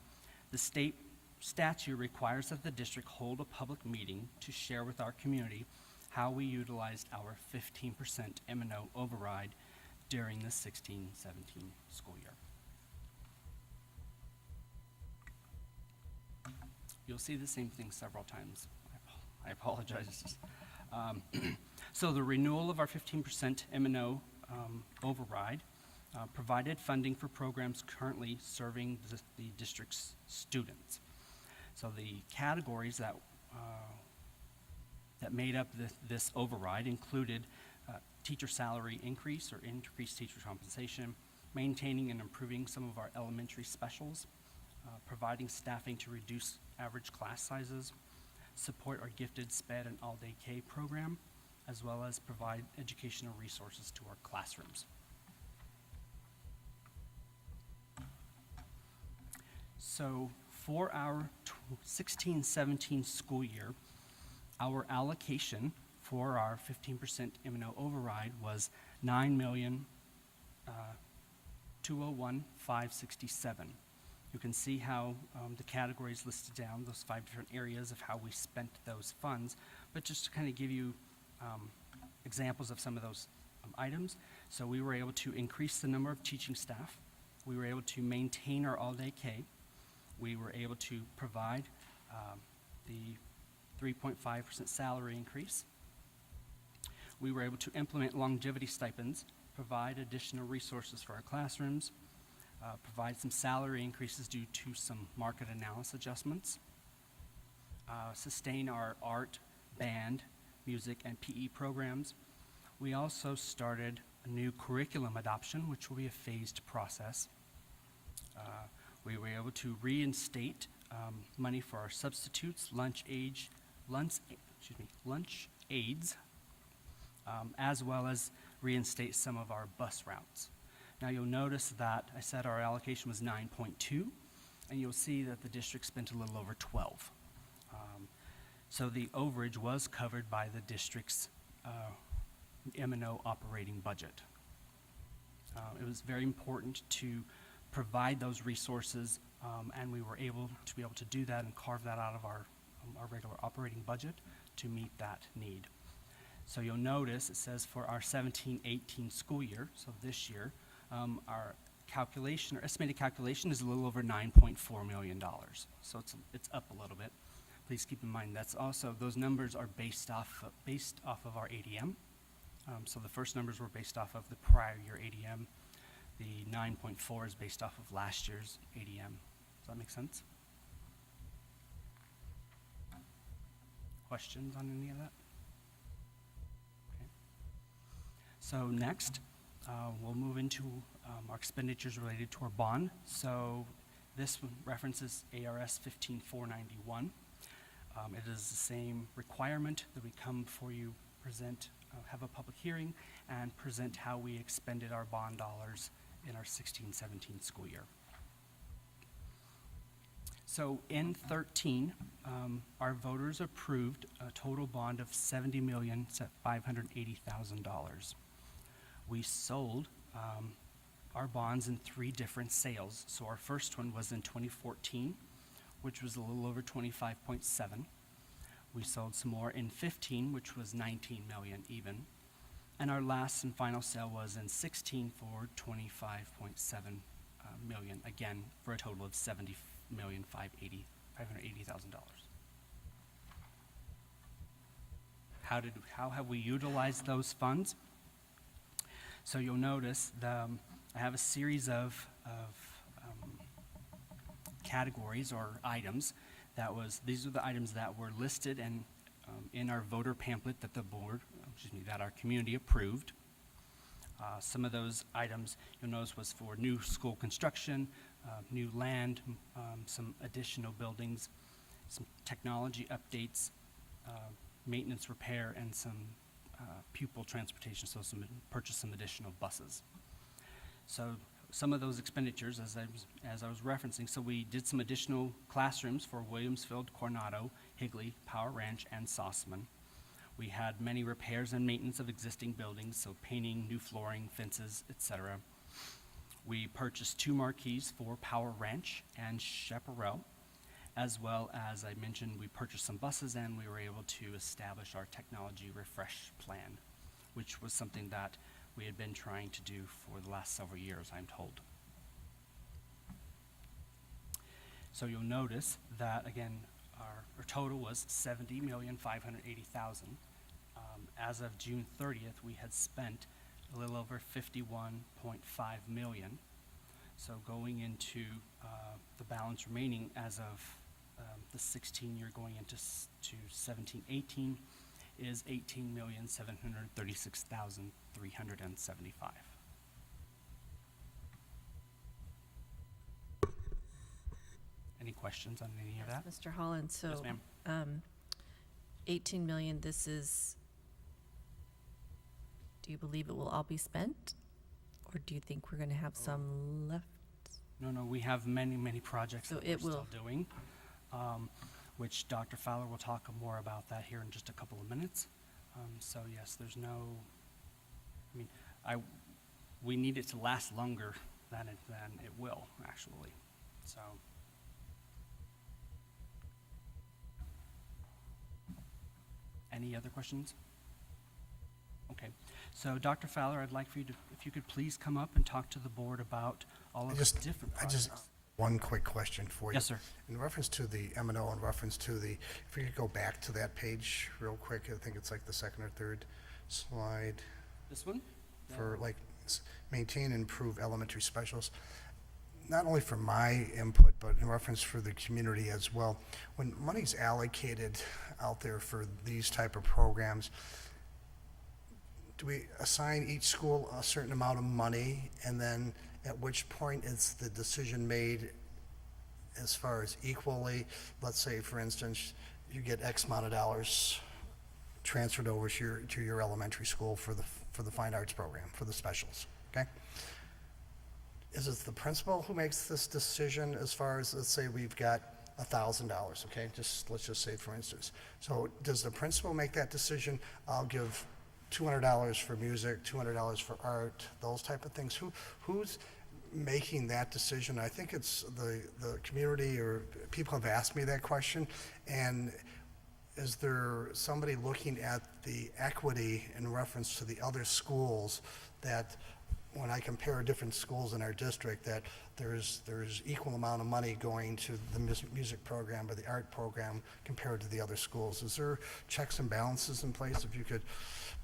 the state statute requires that the district hold a public meeting to share with our community how we utilized our 15% M&O override during the 16-17 school year. You'll see the same thing several times. I apologize. So the renewal of our 15% M&O override provided funding for programs currently serving the district's students. So the categories that made up this override included teacher salary increase or increased teacher compensation, maintaining and improving some of our elementary specials, providing staffing to reduce average class sizes, support our gifted SPED and all-day K program, as well as provide educational resources to our classrooms. So for our 16-17 school year, our allocation for our 15% M&O override was $9,201,567. You can see how the categories listed down, those 5 different areas of how we spent those funds, but just to kind of give you examples of some of those items. So we were able to increase the number of teaching staff. We were able to maintain our all-day K. We were able to provide the 3.5% salary increase. We were able to implement longevity stipends, provide additional resources for our classrooms, provide some salary increases due to some market analysis adjustments, sustain our art, band, music, and PE programs. We also started a new curriculum adoption, which will be a phased process. We were able to reinstate money for our substitutes, lunch aids, as well as reinstate some of our bus routes. Now you'll notice that I said our allocation was 9.2, and you'll see that the district spent a little over 12. So the overage was covered by the district's M&O operating budget. It was very important to provide those resources, and we were able to do that and carve that out of our regular operating budget to meet that need. So you'll notice it says for our 17-18 school year, so this year, our estimated calculation is a little over $9.4 million. So it's up a little bit. Please keep in mind that's also, those numbers are based off of our ADM. So the first numbers were based off of the prior year ADM. The 9.4 is based off of last year's ADM. Does that make sense? Questions on any of that? Okay. So next, we'll move into our expenditures related to our bond. So this one references ARS 15491. It is the same requirement that we come before you, present, have a public hearing, and present how we expended our bond dollars in our 16-17 school year. So in 13, our voters approved a total bond of $70,580,000. We sold our bonds in 3 different sales. So our first one was in 2014, which was a little over 25.7. We sold some more in 15, which was 19 million even. And our last and final sale was in 16 for 25.7 million, again, for a total of $70,580,000. How have we utilized those funds? So you'll notice I have a series of categories or items. These are the items that were listed and in our voter pamphlet that that our community approved. Some of those items you'll notice was for new school construction, new land, some additional buildings, some technology updates, maintenance repair, and some pupil transportation, so purchase some additional buses. So some of those expenditures, as I was referencing, so we did some additional classrooms for Williamsfield, Coronado, Higley, Power Ranch, and Sauceman. We had many repairs and maintenance of existing buildings, so painting, new flooring, fences, etc. We purchased 2 marquees for Power Ranch and Chaparral, as well as I mentioned, we purchased some buses and we were able to establish our technology refresh plan, which was something that we had been trying to do for the last several years, I'm told. So you'll notice that, again, our total was $70,580,000. As of June 30th, we had spent a little over $51.5 million. So going into the balance remaining as of the 16 year going into to 17-18 is $18,736,375. Any questions on any of that? Mr. Holland, so Yes, ma'am. 18 million, this is, do you believe it will all be spent? Or do you think we're going to have some left? No, we have many projects So that it we're will- still doing, which Dr. Fowler will talk more about that here in just a couple of minutes. So yes, there's no, I mean, we need it to last longer than it will, actually, so. Any other questions? Okay, so Dr. Fowler, I'd like for you to, if you could please come up and talk to the board about all of the different projects. One quick question for you. Yes, sir. In reference to the M&O, in reference to the, if we could go back to that page real quick, I think it's like the second or third slide. This one? For like maintain and improve elementary specials. Not only for my input, but in reference for the community as well. When money's allocated out there for these type of programs, do we assign each school a certain amount of money, and then at which point is the decision made as far as equally? Let's say, for instance, you get X amount of dollars transferred over to your elementary school for the fine arts program, for the specials, okay? Is it the principal who makes this decision as far as, let's say we've got $1,000, okay? Let's just say, for instance. So does the principal make that decision? I'll give $200 for music, $200 for art, those type of things. Who's making that decision? I think it's the community, or people have asked me that question. And is there somebody looking at the equity in reference to the other schools, that when I compare different schools in our district, that there's equal amount of money going to the music program or the art program compared to the other schools? Is there checks and balances in place? If you could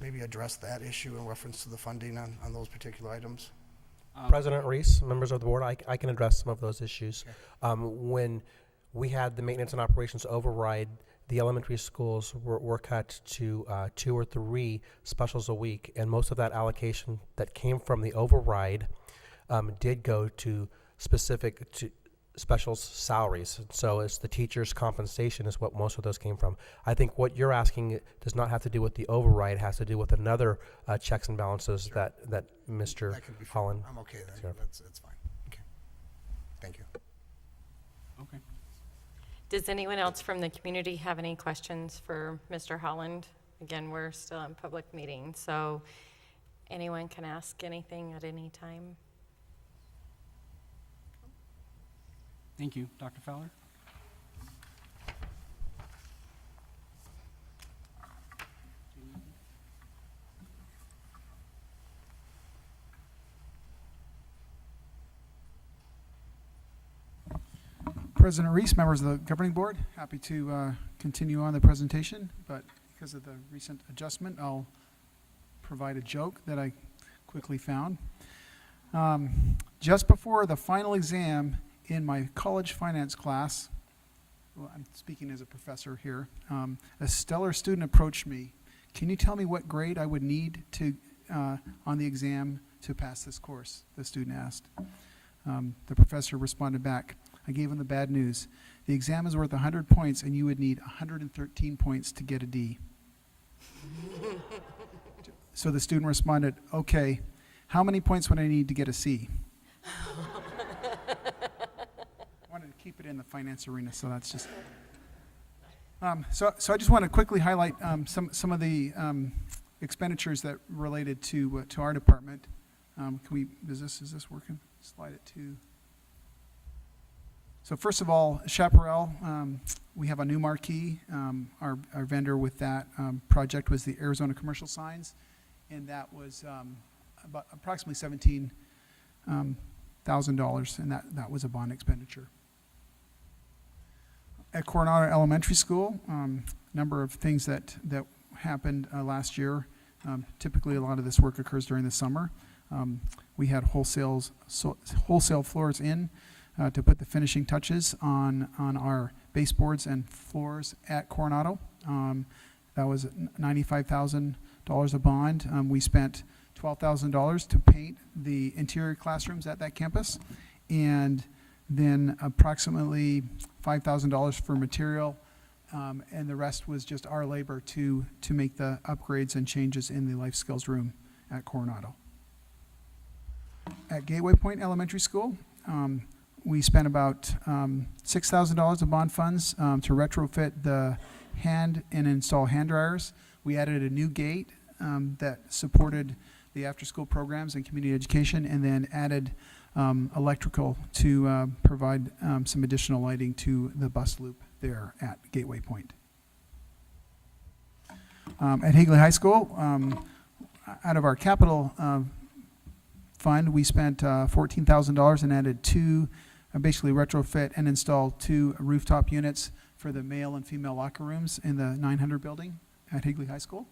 maybe address that issue in reference to the funding on those particular items. President Reese, members of the board, I can address some of those issues. When we had the maintenance and operations override, the elementary schools were cut to 2 or 3 specials a week, and most of that allocation that came from the override did go to specific to specials salaries. So it's the teachers' compensation is what most of those came from. I think what you're asking does not have to do with the override, it has to do with another checks and balances that Mr. Holland. I'm okay then. Sure. That's fine. Okay. Thank you. Okay. Does anyone else from the community have any questions for Mr. Holland? Again, we're still in public meeting, so anyone can ask anything at any time. Thank you. Dr. Fowler? President Reese, members of the governing board, happy to continue on the presentation, but because of the recent adjustment, I'll provide a joke that I quickly found. Just before the final exam in my college finance class, well, I'm speaking as a professor here, a stellar student approached me. Can you tell me what grade I would need to on the exam to pass this course? The student asked. The professor responded back. I gave him the bad news. The exam is worth 100 points, and you would need 113 points to get a D. So the student responded, okay, how many points would I need to get a C? I wanted to keep it in the finance arena, so that's just... So I just want to quickly highlight some of the expenditures that related to our department. Is this working? Slide it to. So first of all, Chaparral, we have a new marquee. Our vendor with that project was the Arizona Commercial Signs, and that was about approximately $17,000, and that was a bond expenditure. At Coronado Elementary School, number of things that happened last year. Typically, a lot of this work occurs during the summer. We had wholesale floors in to put the finishing touches on our baseboards and floors at Coronado. That was $95,000 a bond. We spent $12,000 to paint the interior classrooms at that campus, and then approximately $5,000 for material, and the rest was just our labor to make the upgrades and changes in the life skills room at Coronado. At Gateway Point Elementary School, we spent about $6,000 of bond funds to retrofit the and install hand dryers. We added a new gate that supported the after-school programs and community education, and then added electrical to provide some additional lighting to the bus loop there at Gateway Point. At Higley High School, out of our capital fund, we spent $14,000 and added basically retrofit and installed 2 rooftop units for the male and female locker rooms in the 900 building at Higley High School.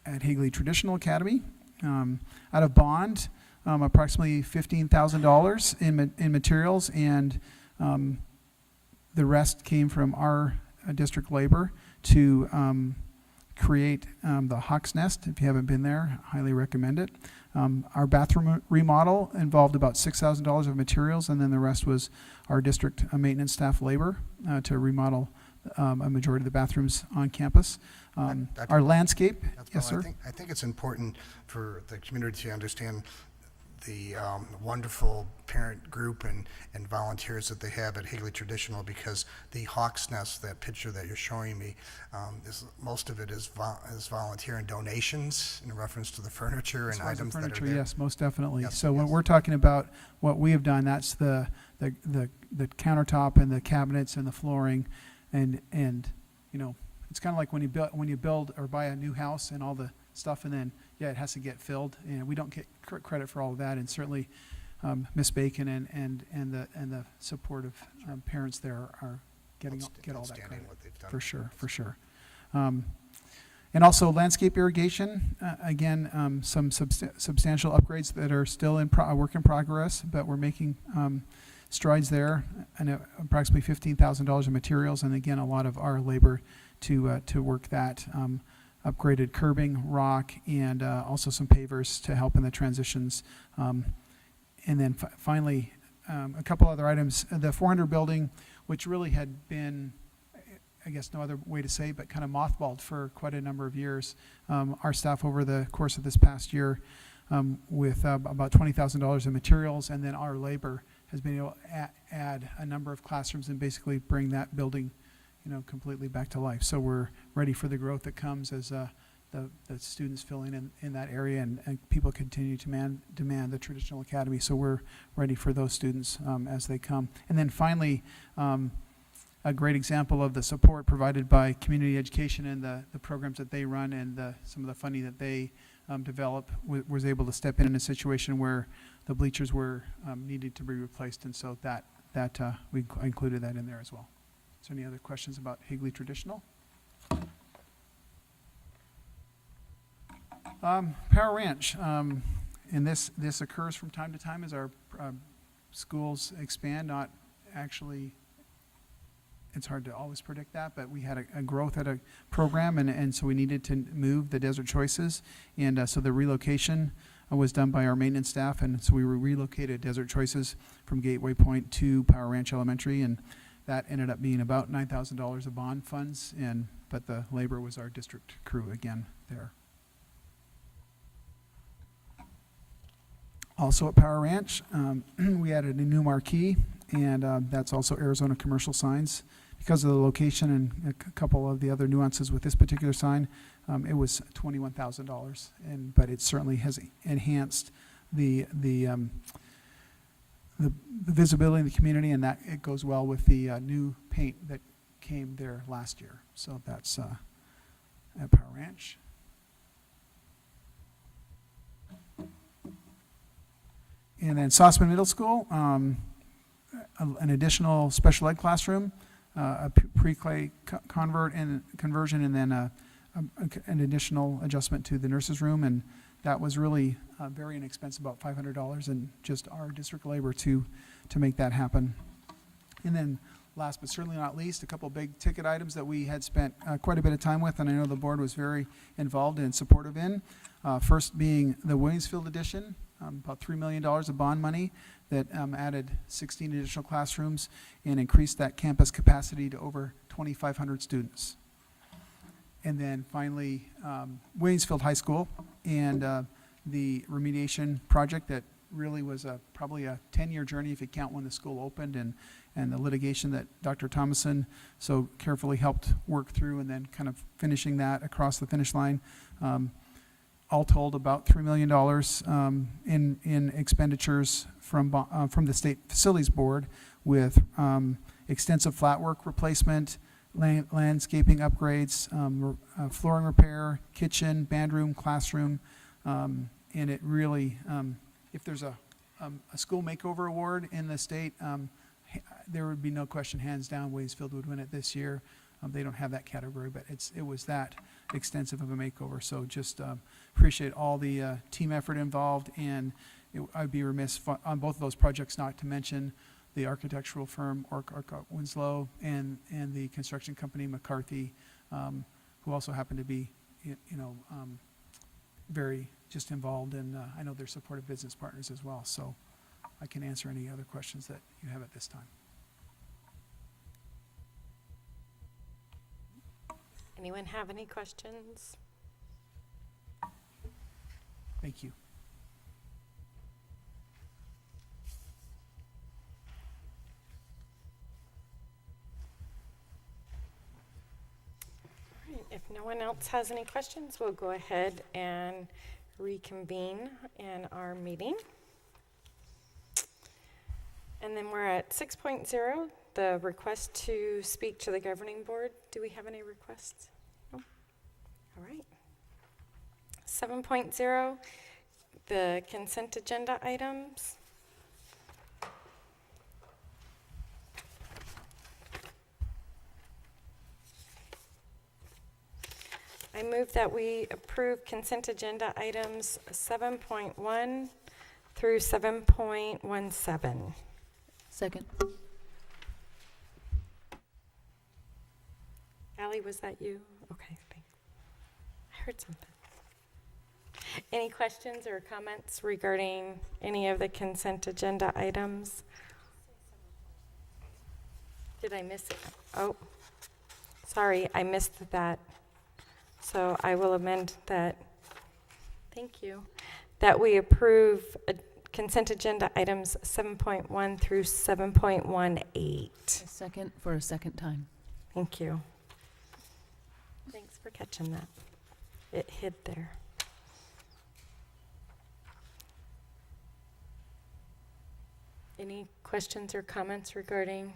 At Higley Traditional Academy, out of bond, approximately $15,000 in materials, and the rest came from our district labor to create the Hawk's Nest. If you haven't been there, I highly recommend it. Our bathroom remodel involved about $6,000 of materials, and then the rest was our district maintenance staff labor to remodel a majority of the bathrooms on campus. Our landscape, yes, sir? I think it's important for the community to understand the wonderful parent group and volunteers that they have at Higley Traditional, because the Hawk's Nest, that picture that you're showing me, most of it is volunteer and donations in reference to the furniture and items that are there. Yes, most definitely. Yes, so yes. when we're talking about what we have done, that's the countertop and the cabinets and the flooring, and you know, it's kind of like when you build or buy a new house and all the stuff, and then it has to get filled, and we don't get credit for all of that, and certainly Miss Bacon and the supportive parents there are get all that credit. What they've done. For sure. And also landscape irrigation, again, some substantial upgrades that are still in work in progress, but we're making strides there, and approximately $15,000 of materials, and again, a lot of our labor to work that. Upgraded curbing, rock, and also some pavers to help in the transitions. And then finally, a couple other items. The 400 building, which really had been, I guess no other way to say, but kind of mothballed for quite a number of years. Our staff over the course of this past year, with about $20,000 in materials, and then our labor has been able to add a number of classrooms and basically bring that building completely back to life. So we're ready for the growth that comes as the students filling in that area, and people continue to demand the traditional academy. So we're ready for those students as they come. And then finally, a great example of the support provided by community education and the programs that they run, and some of the funding that they develop, was able to step in a situation where the bleachers were needed to be replaced, and so that we included that in there as well. Is there any other questions about Higley Traditional? Power Ranch, and this occurs from time to time as our schools expand. Not actually, it's hard to always predict that, but we had a growth at a program, and so we needed to move the Desert Choices, and so the relocation was done by our maintenance staff, and so we relocated Desert Choices from Gateway Point to Power Ranch Elementary, and that ended up being about $9,000 of bond funds, but the labor was our district crew again there. Also at Power Ranch, we added a new marquee and that's also Arizona commercial signs. Because of the location and a couple of the other nuances with this particular sign, it was $21,000, but it certainly has enhanced the visibility in the community, and that it goes well with the new paint that came there last year. So that's at Power Ranch. And then Sauceman Middle School, an additional special ed classroom, a pre-K conversion, and then an additional adjustment to the nurses' room, and that was really very inexpensive, about $500 in just our district labor to make that happen. And then last but certainly not least, a couple big ticket items that we had spent quite a bit of time with, and I know the board was very involved and supportive in. First being the Williamsfield edition, about $3 million of bond money that added 16 additional classrooms and increased that campus capacity to over 2,500 students. And then finally, Williamsfield High School and the remediation project that really was probably a 10-year journey if you count when the school opened, and the litigation that Dr. Thomason so carefully helped work through, and then kind of finishing that across the finish line. All told, about $3 million in expenditures from the State Facilities Board, with extensive flat work replacement, landscaping upgrades, flooring repair, kitchen, band room, classroom, and it really, if there's a school makeover award in the state, there would be no question, hands down, Williamsfield would win it this year. They don't have that category, but it was that extensive of a makeover. So just appreciate all the team effort involved, and I'd be remiss on both of those projects not to mention the architectural firm Orcutt Winslow and the construction company McCarthy, who also happen to be very just involved, and I know they're supportive business partners as well. So I can answer any other questions that you have at this time. Anyone have any questions? Thank you. All right, if no one else has any questions, we'll go ahead and reconvene in our meeting. And then we're at 6.0, the request to speak to the governing board. Do we have any requests? No? All right. 7.0, the consent agenda items. I move that we approve consent agenda items 7.1 through 7.17. Second. Allie, was that you? Okay, thanks. I heard something. Any questions or comments regarding any of the consent agenda items? Did I miss it? Oh, sorry, I missed that. So I will amend that. Thank you. That we approve consent agenda items 7.1 through 7.18. Second for a second time. Thank you. Thanks for catching that. It hid there. Any questions or comments regarding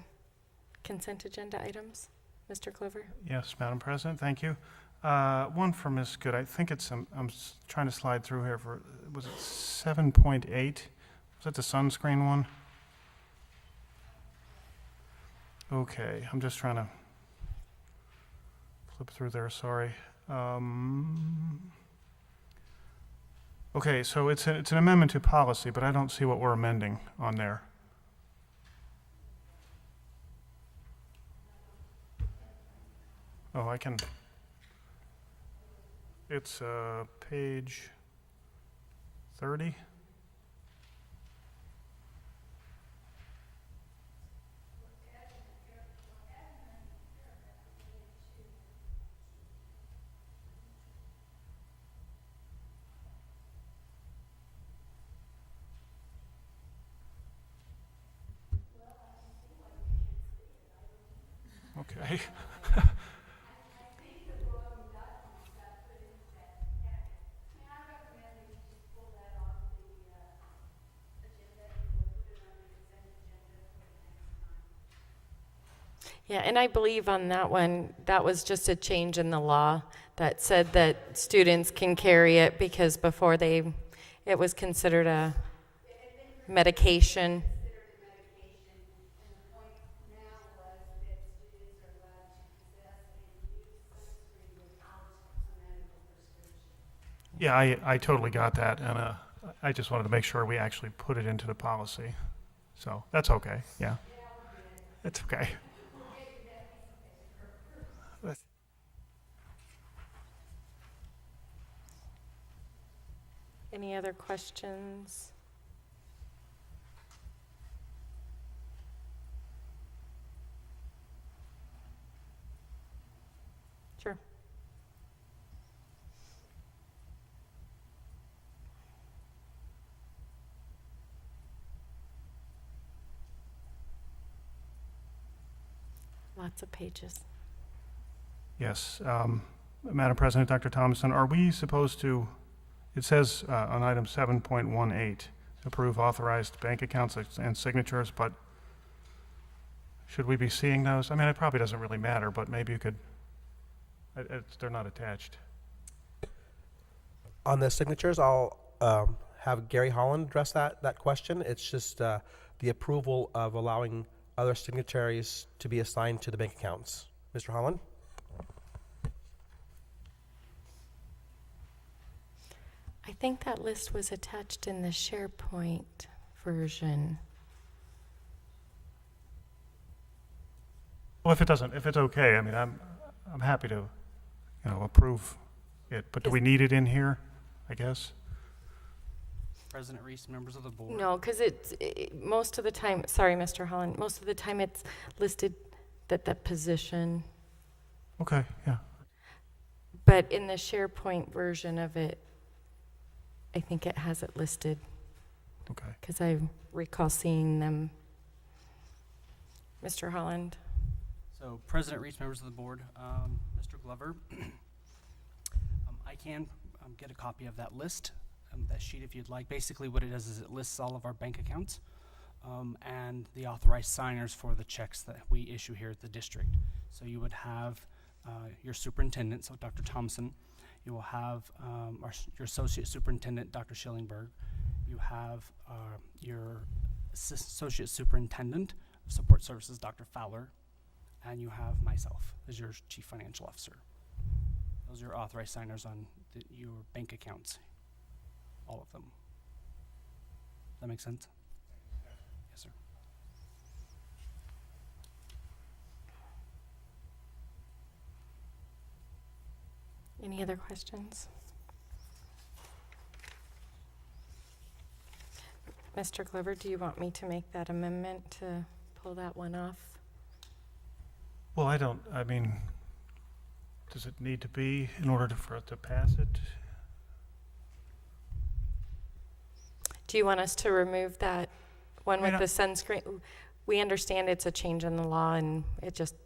consent agenda items? Mr. Clover? Yes, Madam President, thank you. One for Ms. Good. I think it's, I'm trying to slide through here for, was it 7.8? Was that the sunscreen one? Okay, I'm just trying to flip through there, sorry. Okay, so it's an amendment to policy, but I don't see what we're amending on there. Oh, I can. It's page 30. Okay. Yeah, and I believe on that one, that was just a change in the law that said that students can carry it because before it was considered a medication. Yeah, I totally got that, and I just wanted to make sure we actually put it into the policy. So that's okay, yeah. It's okay. Any other questions? Sure. Lots of pages. Yes, Madam President, Dr. Thomason, are we supposed to, it says on item 7.18, approve authorized bank accounts and signatures, but should we be seeing those? I mean, it probably doesn't really matter, but maybe you could, they're not attached. On the signatures, I'll have Gary Holland address that question. It's just the approval of allowing other signatories to be assigned to the bank accounts. Mr. Holland? I think that list was attached in the SharePoint version. Well, if it's okay, I mean, I'm happy to, approve it, but do we need it in here, I guess? President Reese, members of the board. No, because most of the time, sorry, Mr. Holland, most of the time it's listed that position. Okay, yeah. But in the SharePoint version of it, I think it has it listed. Okay. Because I recall seeing them. Mr. Holland. So President Reese, members of the board, Mr. Glover, I can get a copy of that list, that sheet if you'd like. Basically what it does is it lists all of our bank accounts and the authorized signers for the checks that we issue here at the district. So you would have your superintendent, so Dr. Thompson. You will have your associate superintendent, Dr. Schillingberg. You have your associate superintendent of support services, Dr. Fowler. And you have myself as your chief financial officer. Those are your authorized signers on your bank accounts, all of them. Does that make sense? Yes, sir. Any other questions? Mr. Glover, do you want me to make that amendment to pull that one off? Well, I mean, does it need to be in order for it to pass it? Do you want us to remove that one with the sunscreen? We understand it's a change in the law and it just...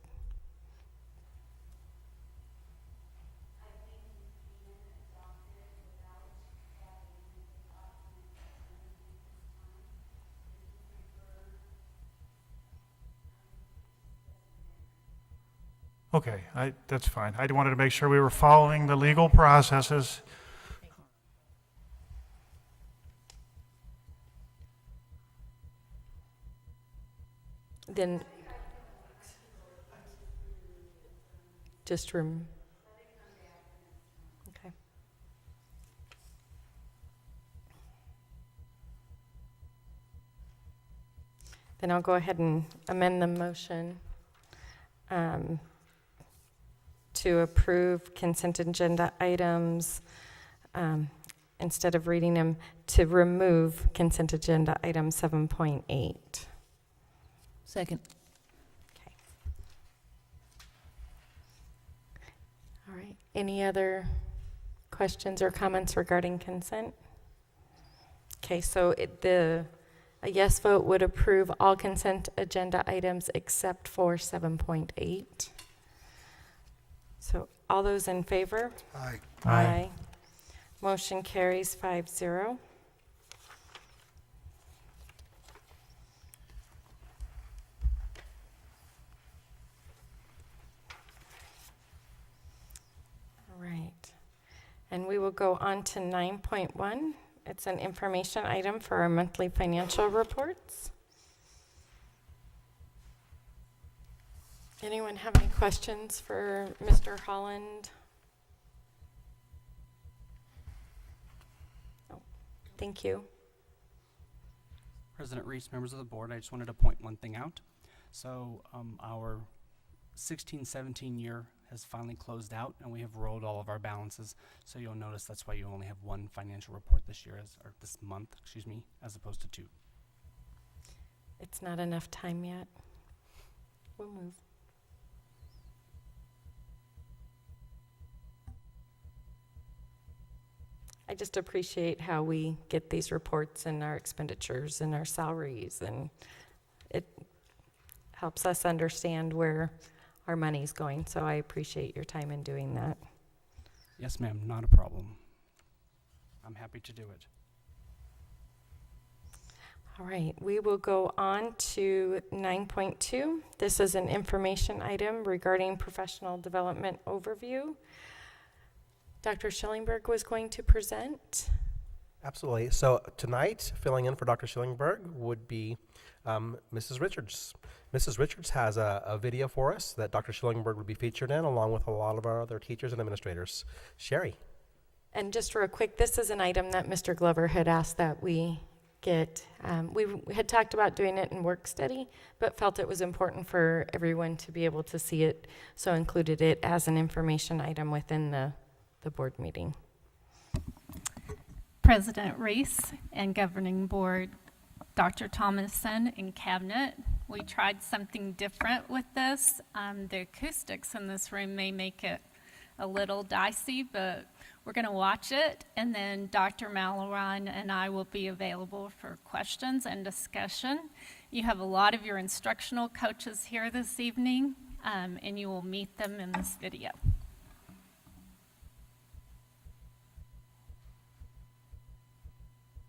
Okay, that's fine. I wanted to make sure we were following the legal processes. Then just okay. Then I'll go ahead and amend the motion to approve consent agenda items instead of reading them, to remove consent agenda item 7.8. Second. Okay. All right. Any other questions or comments regarding consent? Okay, so A yes vote would approve all consent agenda items except for 7.8. So all those in favor? Aye. Aye. Motion carries 5-0. All right. And we will go on to 9.1. It's an information item for our monthly financial reports. Anyone have any questions for Mr. Holland? Oh, thank you. President Reese, members of the board, I just wanted to point one thing out. So our 16-17 year has finally closed out, and we have rolled all of our balances. So you'll notice that's why you only have one financial report this year, or this month, excuse me, as opposed to two. It's not enough time yet. We'll move. I just appreciate how we get these reports and our expenditures and our salaries, and it helps us understand where our money's going. So I appreciate your time in doing that. Yes, ma'am, not a problem. I'm happy to do it. All right, we will go on to 9.2. This is an information item regarding professional development overview. Dr. Schillingberg was going to present. Absolutely. So tonight, filling in for Dr. Schillingberg would be Mrs. Richards. Mrs. Richards has a video for us that Dr. Schillingberg would be featured in, along with a lot of our other teachers and administrators. Sherry. And just real quick, this is an item that Mr. Glover had asked that we get. We had talked about doing it in work study, but felt it was important for everyone to be able to see it, so included it as an information item within the board meeting. President Reese and Governing Board Dr. Thomason and Cabinet, we tried something different with this. The acoustics in this room may make it a little dicey, but we're going to watch it, and then Dr. Malaron and I will be available for questions and discussion. You have a lot of your instructional coaches here this evening, and you will meet them in this video.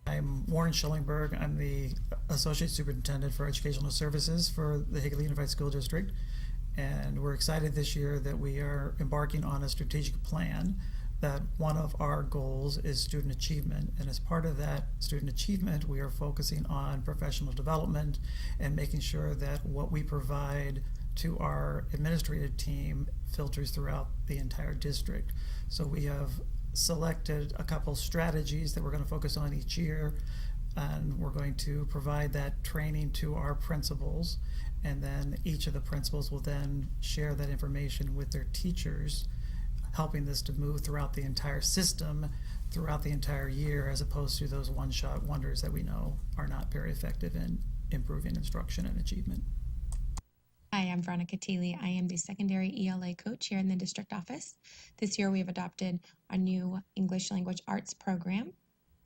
I'm Warren Schillingberg. I'm the Associate Superintendent for Educational Services for the Higley Unified School District. And we're excited this year that we are embarking on a strategic plan that one of our goals is student achievement. And as part of that student achievement, we are focusing on professional development and making sure that what we provide to our administrative team filters throughout the entire district. So we have selected a couple strategies that we're going to focus on each year, and we're going to provide that training to our principals, and then each of the principals will then share that information with their teachers, helping this to move throughout the entire system throughout the entire year, as opposed to those one-shot wonders that we know are not very effective in improving instruction and achievement. Hi, I'm Veronica Teeley. I am the secondary ELA coach here in the district office. This year we have adopted a new English Language Arts program,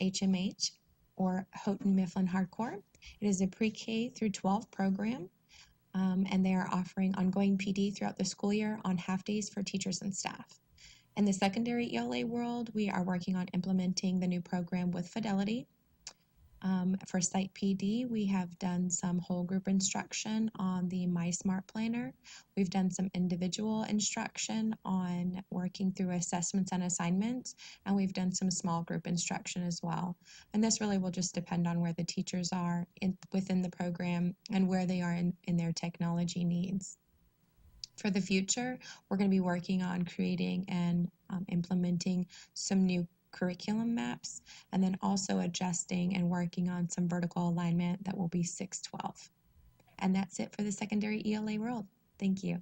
HMH, or Houghton Mifflin Hardcore. It is a pre-K through 12 program, and they are offering ongoing PD throughout the school year on half days for teachers and staff. In the secondary ELA world, we are working on implementing the new program with Fidelity. For Site PD, we have done some whole group instruction on the My Smart Planner. We've done some individual instruction on working through assessments and assignments, and we've done some small group instruction as well. And this really will just depend on where the teachers are within the program and where they are in their technology needs. For the future, we're going to be working on creating and implementing some new curriculum maps, and then also adjusting and working on some vertical alignment that will be 6-12. And that's it for the secondary ELA world. Thank you.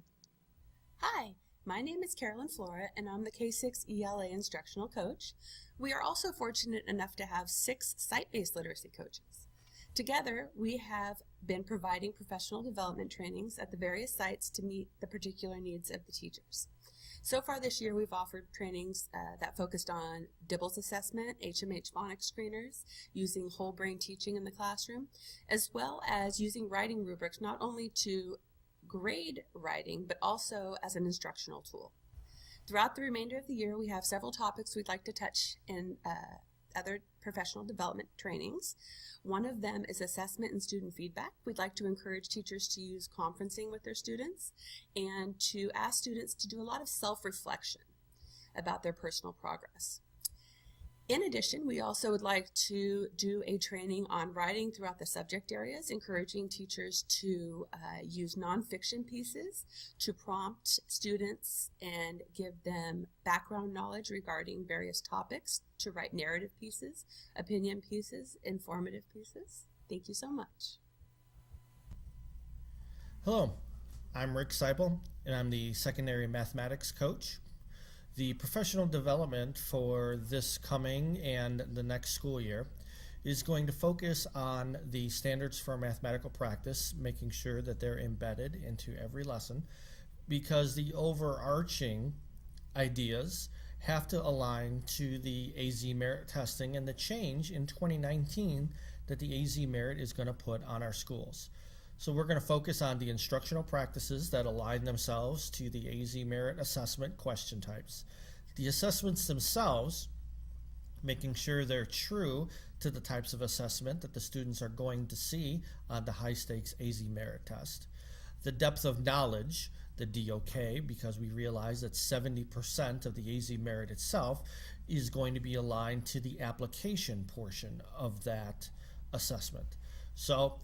Hi, my name is Carolyn Flora, and I'm the K-6 ELA instructional coach. We are also fortunate enough to have 6 site-based literacy coaches. Together, we have been providing professional development trainings at the various sites to meet the particular needs of the teachers. So far this year, we've offered trainings that focused on DIBELS assessment, HMH phonics screeners, using whole brain teaching in the classroom, as well as using writing rubrics not only to grade writing, but also as an instructional tool. Throughout the remainder of the year, we have several topics we'd like to touch in other professional development trainings. One of them is assessment and student feedback. We'd like to encourage teachers to use conferencing with their students and to ask students to do a lot of self-reflection about their personal progress. In addition, we also would like to do a training on writing throughout the subject areas, encouraging teachers to use nonfiction pieces to prompt students and give them background knowledge regarding various topics, to write narrative pieces, opinion pieces, informative pieces. Thank you so much. Hello, I'm Rick Seipel, and I'm the secondary mathematics coach. The professional development for this coming and the next school year is going to focus on the standards for mathematical practice, making sure that they're embedded into every lesson, because the overarching ideas have to align to the AZ merit testing and the change in 2019 that the AZ merit is going to put on our schools. So we're going to focus on the instructional practices that align themselves to the AZ merit assessment question types. The assessments themselves, making sure they're true to the types of assessment that the students are going to see on the high stakes AZ merit test. The depth of knowledge, the DOK, because we realize that 70% of the AZ merit itself is going to be aligned to the application portion of that assessment. So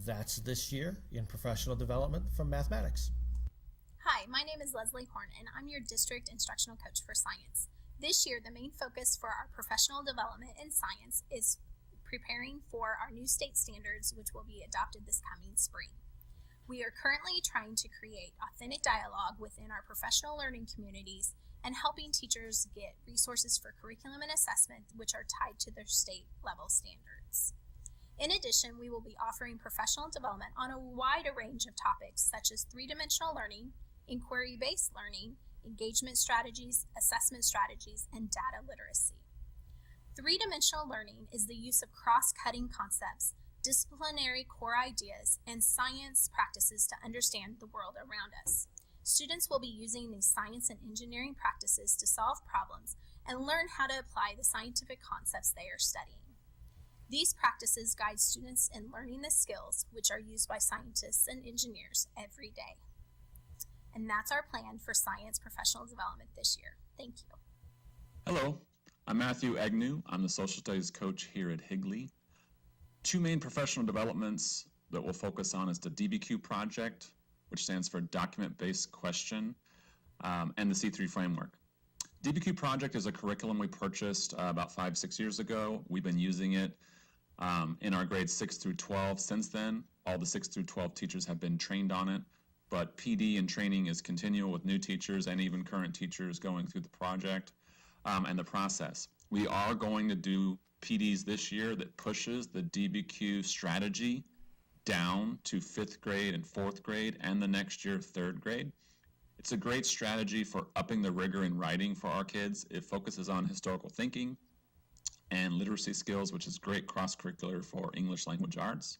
that's this year in professional development from mathematics. Hi, my name is Leslie Horn, and I'm your district instructional coach for science. This year, the main focus for our professional development in science is preparing for our new state standards, which will be adopted this coming spring. We are currently trying to create authentic dialogue within our professional learning communities and helping teachers get resources for curriculum and assessment, which are tied to their state level standards. In addition, we will be offering professional development on a wide range of topics such as three-dimensional learning, inquiry-based learning, engagement strategies, assessment strategies, and data literacy. Three-dimensional learning is the use of cross-cutting concepts, disciplinary core ideas, and science practices to understand the world around us. Students will be using these science and engineering practices to solve problems and learn how to apply the scientific concepts they are studying. These practices guide students in learning the skills which are used by scientists and engineers every day. And that's our plan for science professional development this year. Thank you. Hello, I'm Matthew Agnew. I'm the social studies coach here at Higley. Two main professional developments that we'll focus on is the DBQ project, which stands for Document-Based Question, and the C3 framework. DBQ project is a curriculum we purchased about 5-6 years ago. We've been using it in our grades 6 through 12 since then. All the 6 through 12 teachers have been trained on it, but PD and training is continual with new teachers and even current teachers going through the project and the process. We are going to do PDs this year that pushes the DBQ strategy down to 5th grade and 4th grade and the next year 3rd grade. It's a great strategy for upping the rigor in writing for our kids. It focuses on historical thinking and literacy skills, which is great cross-curricular for English language arts.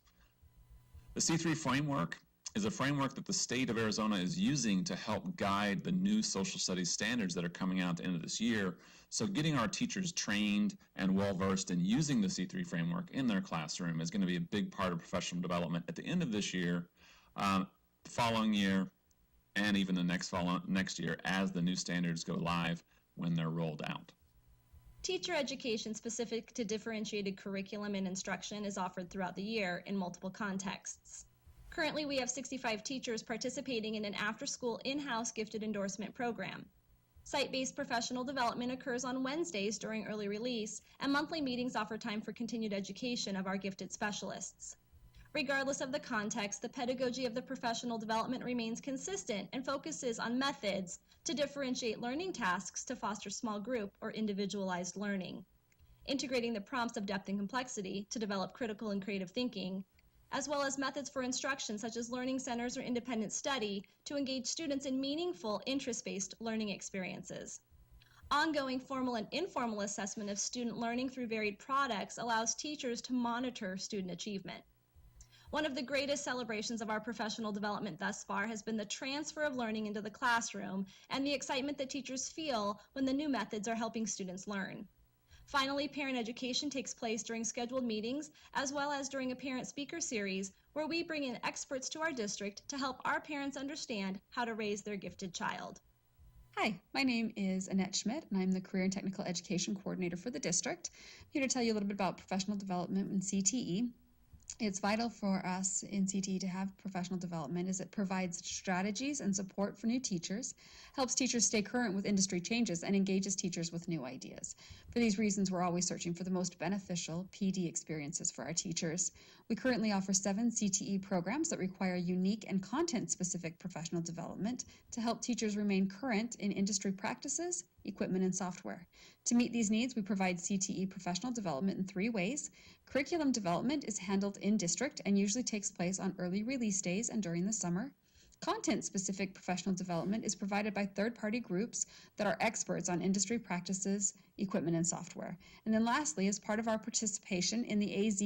The C3 framework is a framework that the state of Arizona is using to help guide the new social studies standards that are coming out at the end of this year. So getting our teachers trained and well-versed in using the C3 framework in their classroom is going to be a big part of professional development at the end of this year, the following year, and even the next year as the new standards go live when they're rolled out. Teacher education specific to differentiated curriculum and instruction is offered throughout the year in multiple contexts. Currently, we have 65 teachers participating in an after-school in-house gifted endorsement program. Site-based professional development occurs on Wednesdays during early release, and monthly meetings offer time for continued education of our gifted specialists. Regardless of the context, the pedagogy of the professional development remains consistent and focuses on methods to differentiate learning tasks to foster small group or individualized learning, integrating the prompts of depth and complexity to develop critical and creative thinking, as well as methods for instruction such as learning centers or independent study to engage students in meaningful, interest-based learning experiences. Ongoing formal and informal assessment of student learning through varied products allows teachers to monitor student achievement. One of the greatest celebrations of our professional development thus far has been the transfer of learning into the classroom and the excitement that teachers feel when the new methods are helping students learn. Finally, parent education takes place during scheduled meetings as well as during a parent speaker series where we bring in experts to our district to help our parents understand how to raise their gifted child. Hi, my name is Annette Schmidt, and I'm the Career and Technical Education Coordinator for the district. I'm here to tell you a little bit about professional development in CTE. It's vital for us in CTE to have professional development as it provides strategies and support for new teachers, helps teachers stay current with industry changes, and engages teachers with new ideas. For these reasons, we're always searching for the most beneficial PD experiences for our teachers. We currently offer 7 CTE programs that require unique and content-specific professional development to help teachers remain current in industry practices, equipment, and software. To meet these needs, we provide CTE professional development in 3 ways. Curriculum development is handled in district and usually takes place on early release days and during the summer. Content-specific professional development is provided by third-party groups that are experts on industry practices, equipment, and software. And then lastly, as part of our participation in the AZ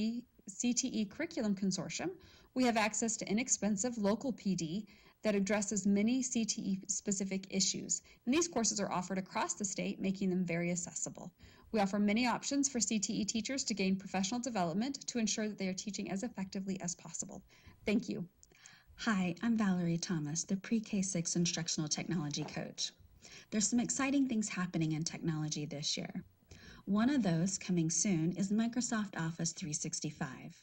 CTE Curriculum Consortium, we have access to inexpensive local PD that addresses many CTE-specific issues. And these courses are offered across the state, making them very accessible. We offer many options for CTE teachers to gain professional development to ensure that they are teaching as effectively as possible. Thank you. Hi, I'm Valerie Thomas, the Pre-K-6 Instructional Technology Coach. There's some exciting things happening in technology this year. One of those coming soon is Microsoft Office 365.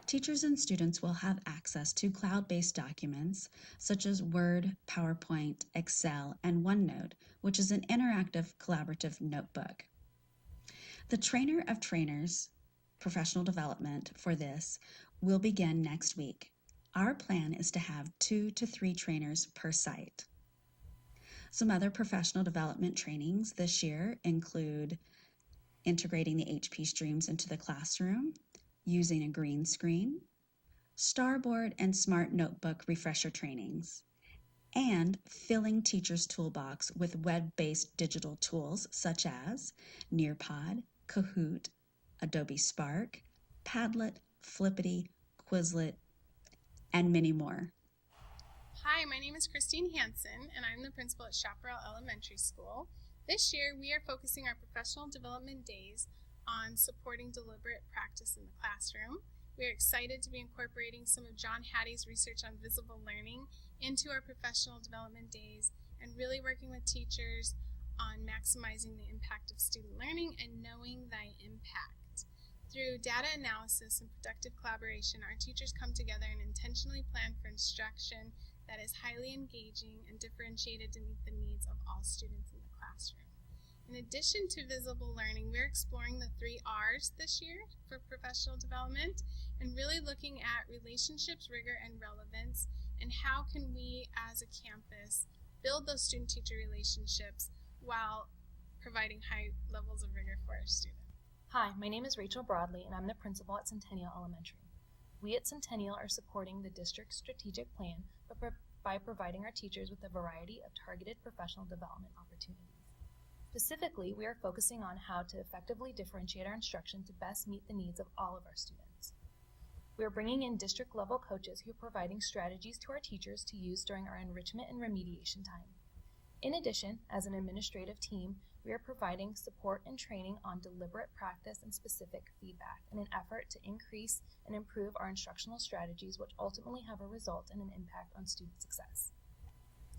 Teachers and students will have access to cloud-based documents such as Word, PowerPoint, Excel, and OneNote, which is an interactive collaborative notebook. The Trainer of Trainers professional development for this will begin next week. Our plan is to have 2 to 3 trainers per site. Some other professional development trainings this year include integrating the HP streams into the classroom, using a green screen, Starboard and Smart Notebook refresher trainings, and filling Teachers Toolbox with web-based digital tools such as Nearpod, Kahoot, Adobe Spark, Padlet, Flippity, Quizlet, and many more. Hi, my name is Christine Hansen, and I'm the principal at Chaparral Elementary School. This year, we are focusing our professional development days on supporting deliberate practice in the classroom. We are excited to be incorporating some of John Hattie's research on visible learning into our professional development days and really working with teachers on maximizing the impact of student learning and knowing thy impact. Through data analysis and productive collaboration, our teachers come together and intentionally plan for instruction that is highly engaging and differentiated to meet the needs of all students in the classroom. In addition to visible learning, we're exploring the 3 R's this year for professional development and really looking at relationships, rigor, and relevance, and how can we as a campus build those student-teacher relationships while providing high levels of rigor for our students. Hi, my name is Rachel Broadley, and I'm the principal at Centennial Elementary. We at Centennial are supporting the district's strategic plan by providing our teachers with a variety of targeted professional development opportunities. Specifically, we are focusing on how to effectively differentiate our instruction to best meet the needs of all of our students. We are bringing in district-level coaches who are providing strategies to our teachers to use during our enrichment and remediation time. In addition, as an administrative team, we are providing support and training on deliberate practice and specific feedback in an effort to increase and improve our instructional strategies, which ultimately have a result in an impact on student success.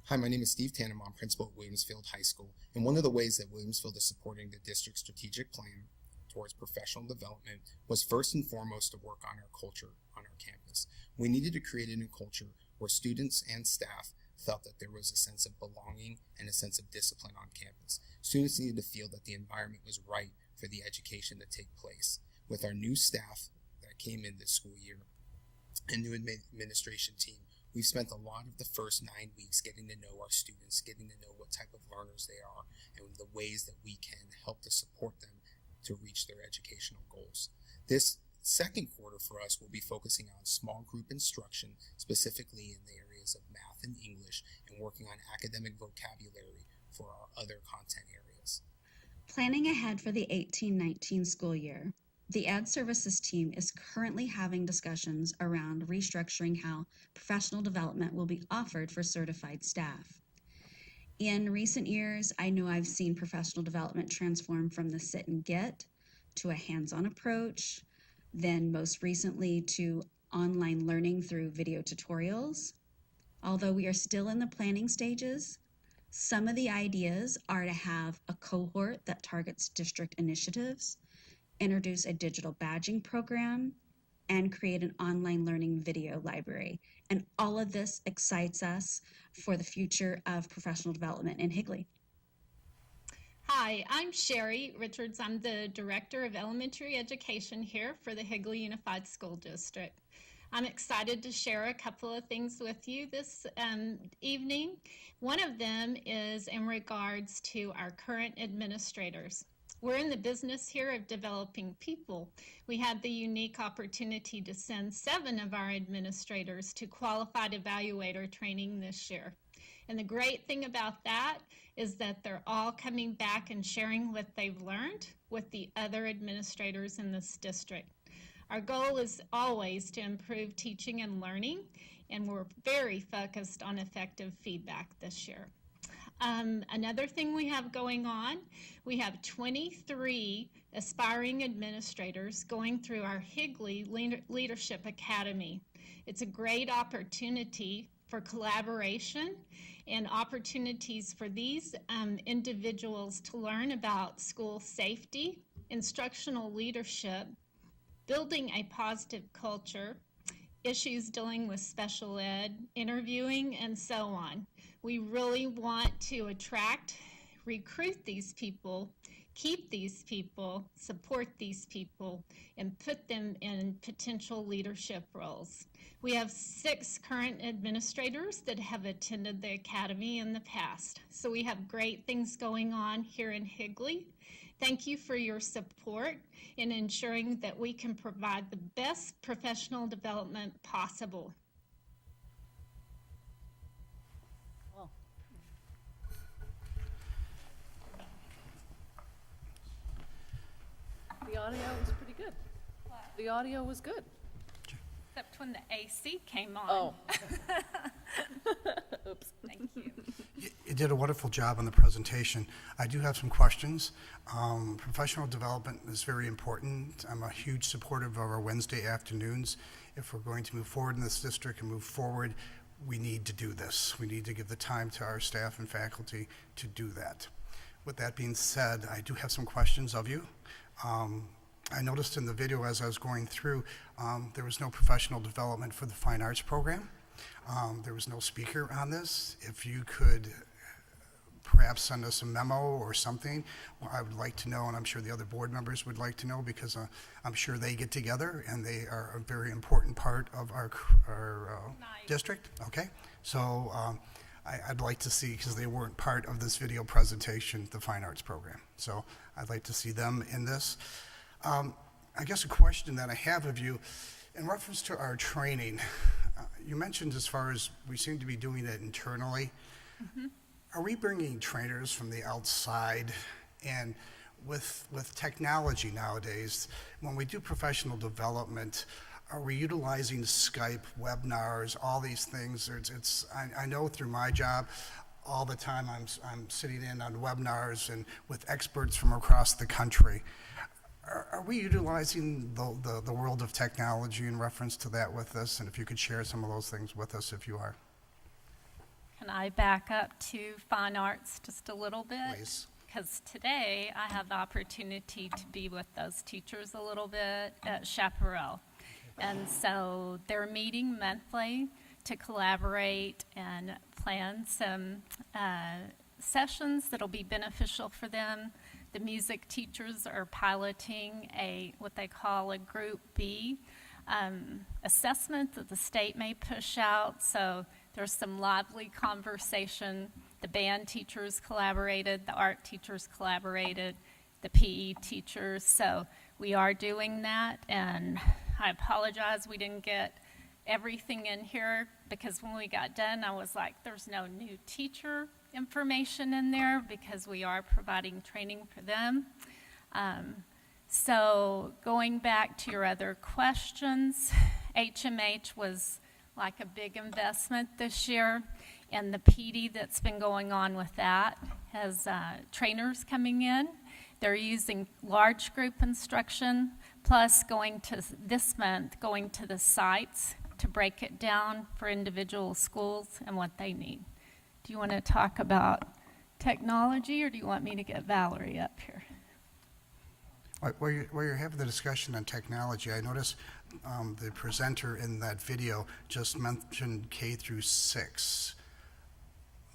Hi, my name is Steve Tannum. I'm principal at Williamsfield High School, and one of the ways that Williamsfield is supporting the district's strategic plan towards professional development was first and foremost to work on our culture on our campus. We needed to create a new culture where students and staff felt that there was a sense of belonging and a sense of discipline on campus. Students needed to feel that the environment was right for the education to take place. With our new staff that came in this school year and new administration team, we've spent a lot of the first 9 weeks getting to know our students, getting to know what type of learners they are, and the ways that we can help to support them to reach their educational goals. This Second quarter for us will be focusing on small group instruction, specifically in the areas of math and English, and working on academic vocabulary for our other content areas. Planning ahead for the 18-19 school year, the Ed Services team is currently having discussions around restructuring how professional development will be offered for certified staff. In recent years, I know I've seen professional development transform from the sit and get to a hands-on approach, then most recently to online learning through video tutorials. Although we are still in the planning stages, some of the ideas are to have a cohort that targets district initiatives, introduce a digital badging program, and create an online learning video library. And all of this excites us for the future of professional development in Higley. Hi, I'm Sherry Richards. I'm the Director of Elementary Education here for the Higley Unified School District. I'm excited to share a couple of things with you this evening. One of them is in regards to our current administrators. We're in the business here of developing people. We had the unique opportunity to send 7 of our administrators to qualified evaluator training this year. And the great thing about that is that they're all coming back and sharing what they've learned with the other administrators in this district. Our goal is always to improve teaching and learning, and we're very focused on effective feedback this year. Another thing we have going on, we have 23 aspiring administrators going through our Higley Leadership Academy. It's a great opportunity for collaboration and opportunities for these individuals to learn about school safety, instructional leadership, building a positive culture, issues dealing with special ed, interviewing, and so on. We really want to attract, recruit these people, keep these people, support these people, and put them in potential leadership roles. We have 6 current administrators that have attended the academy in the past. So we have great things going on here in Higley. Thank you for your support in ensuring that we can provide the best professional development possible. The audio was pretty good. The audio was good. Except when the AC came on. Oh. Oops. Thank you. You did a wonderful job on the presentation. I do have some questions. Professional development is very important. I'm a huge supporter of our Wednesday afternoons. If we're going to move forward in this district and move forward, we need to do this. We need to give the time to our staff and faculty to do that. With that being said, I do have some questions of you. I noticed in the video as I was going through, there was no professional development for the fine arts program. There was no speaker on this. If you could perhaps send us a memo or something, well, I would like to know, and I'm sure the other board members would like to know, because I'm sure they get together and they are a very important part of our district. Okay, so I'd like to see, because they weren't part of this video presentation, the fine arts program. So I'd like to see them in this. I guess a question that I have of you, in reference to our training, you mentioned as far as we seem to be doing it internally. Mm-hmm. Are we bringing trainers from the outside? And with technology nowadays, when we do professional development, are we utilizing Skype, webinars, all these things? I know through my job, all the time I'm sitting in on webinars and with experts from across the country. Are we utilizing the world of technology in reference to that with us? And if you could share some of those things with us, if you are. Can I back up to fine arts just a little bit? Please. Because today I have the opportunity to be with those teachers a little bit at Chaparral. And so they're meeting monthly to collaborate and plan some sessions that'll be beneficial for them. The music teachers are piloting what they call a Group B assessment that the state may push out. So there's some lively conversation. The band teachers collaborated, the art teachers collaborated, the PE teachers. So we are doing that, and I apologize we didn't get everything in here, because when we got done, I was like, there's no new teacher information in there, because we are providing training for them. So going back to your other questions, HMH was like a big investment this year, and the PD that's been going on with that has trainers coming in. They're using large group instruction, plus going to this month, going to the sites to break it down for individual schools and what they need. Do you want to talk about technology, or do you want me to get Valerie up here? While you're having the discussion on technology, I noticed the presenter in that video just mentioned K through 6.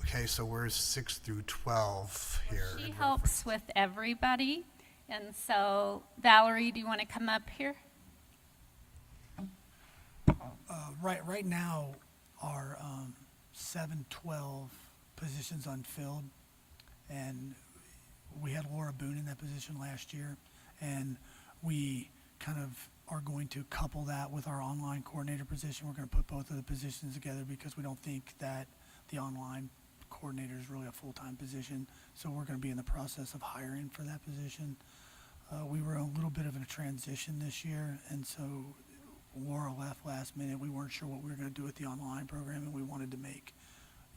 Okay, so where's 6 through 12 here? She helps with everybody, and so Valerie, do you want to come up here? Right now, our 7-12 positions unfilled, and we had Laura Boone in that position last year, and we kind of are going to couple that with our online coordinator position. We're going to put both of the positions together because we don't think that the online coordinator is really a full-time position, so we're going to be in the process of hiring for that position. We were a little bit of a transition this year, and so Laura left last minute. We weren't sure what we were going to do with the online program, and we wanted to make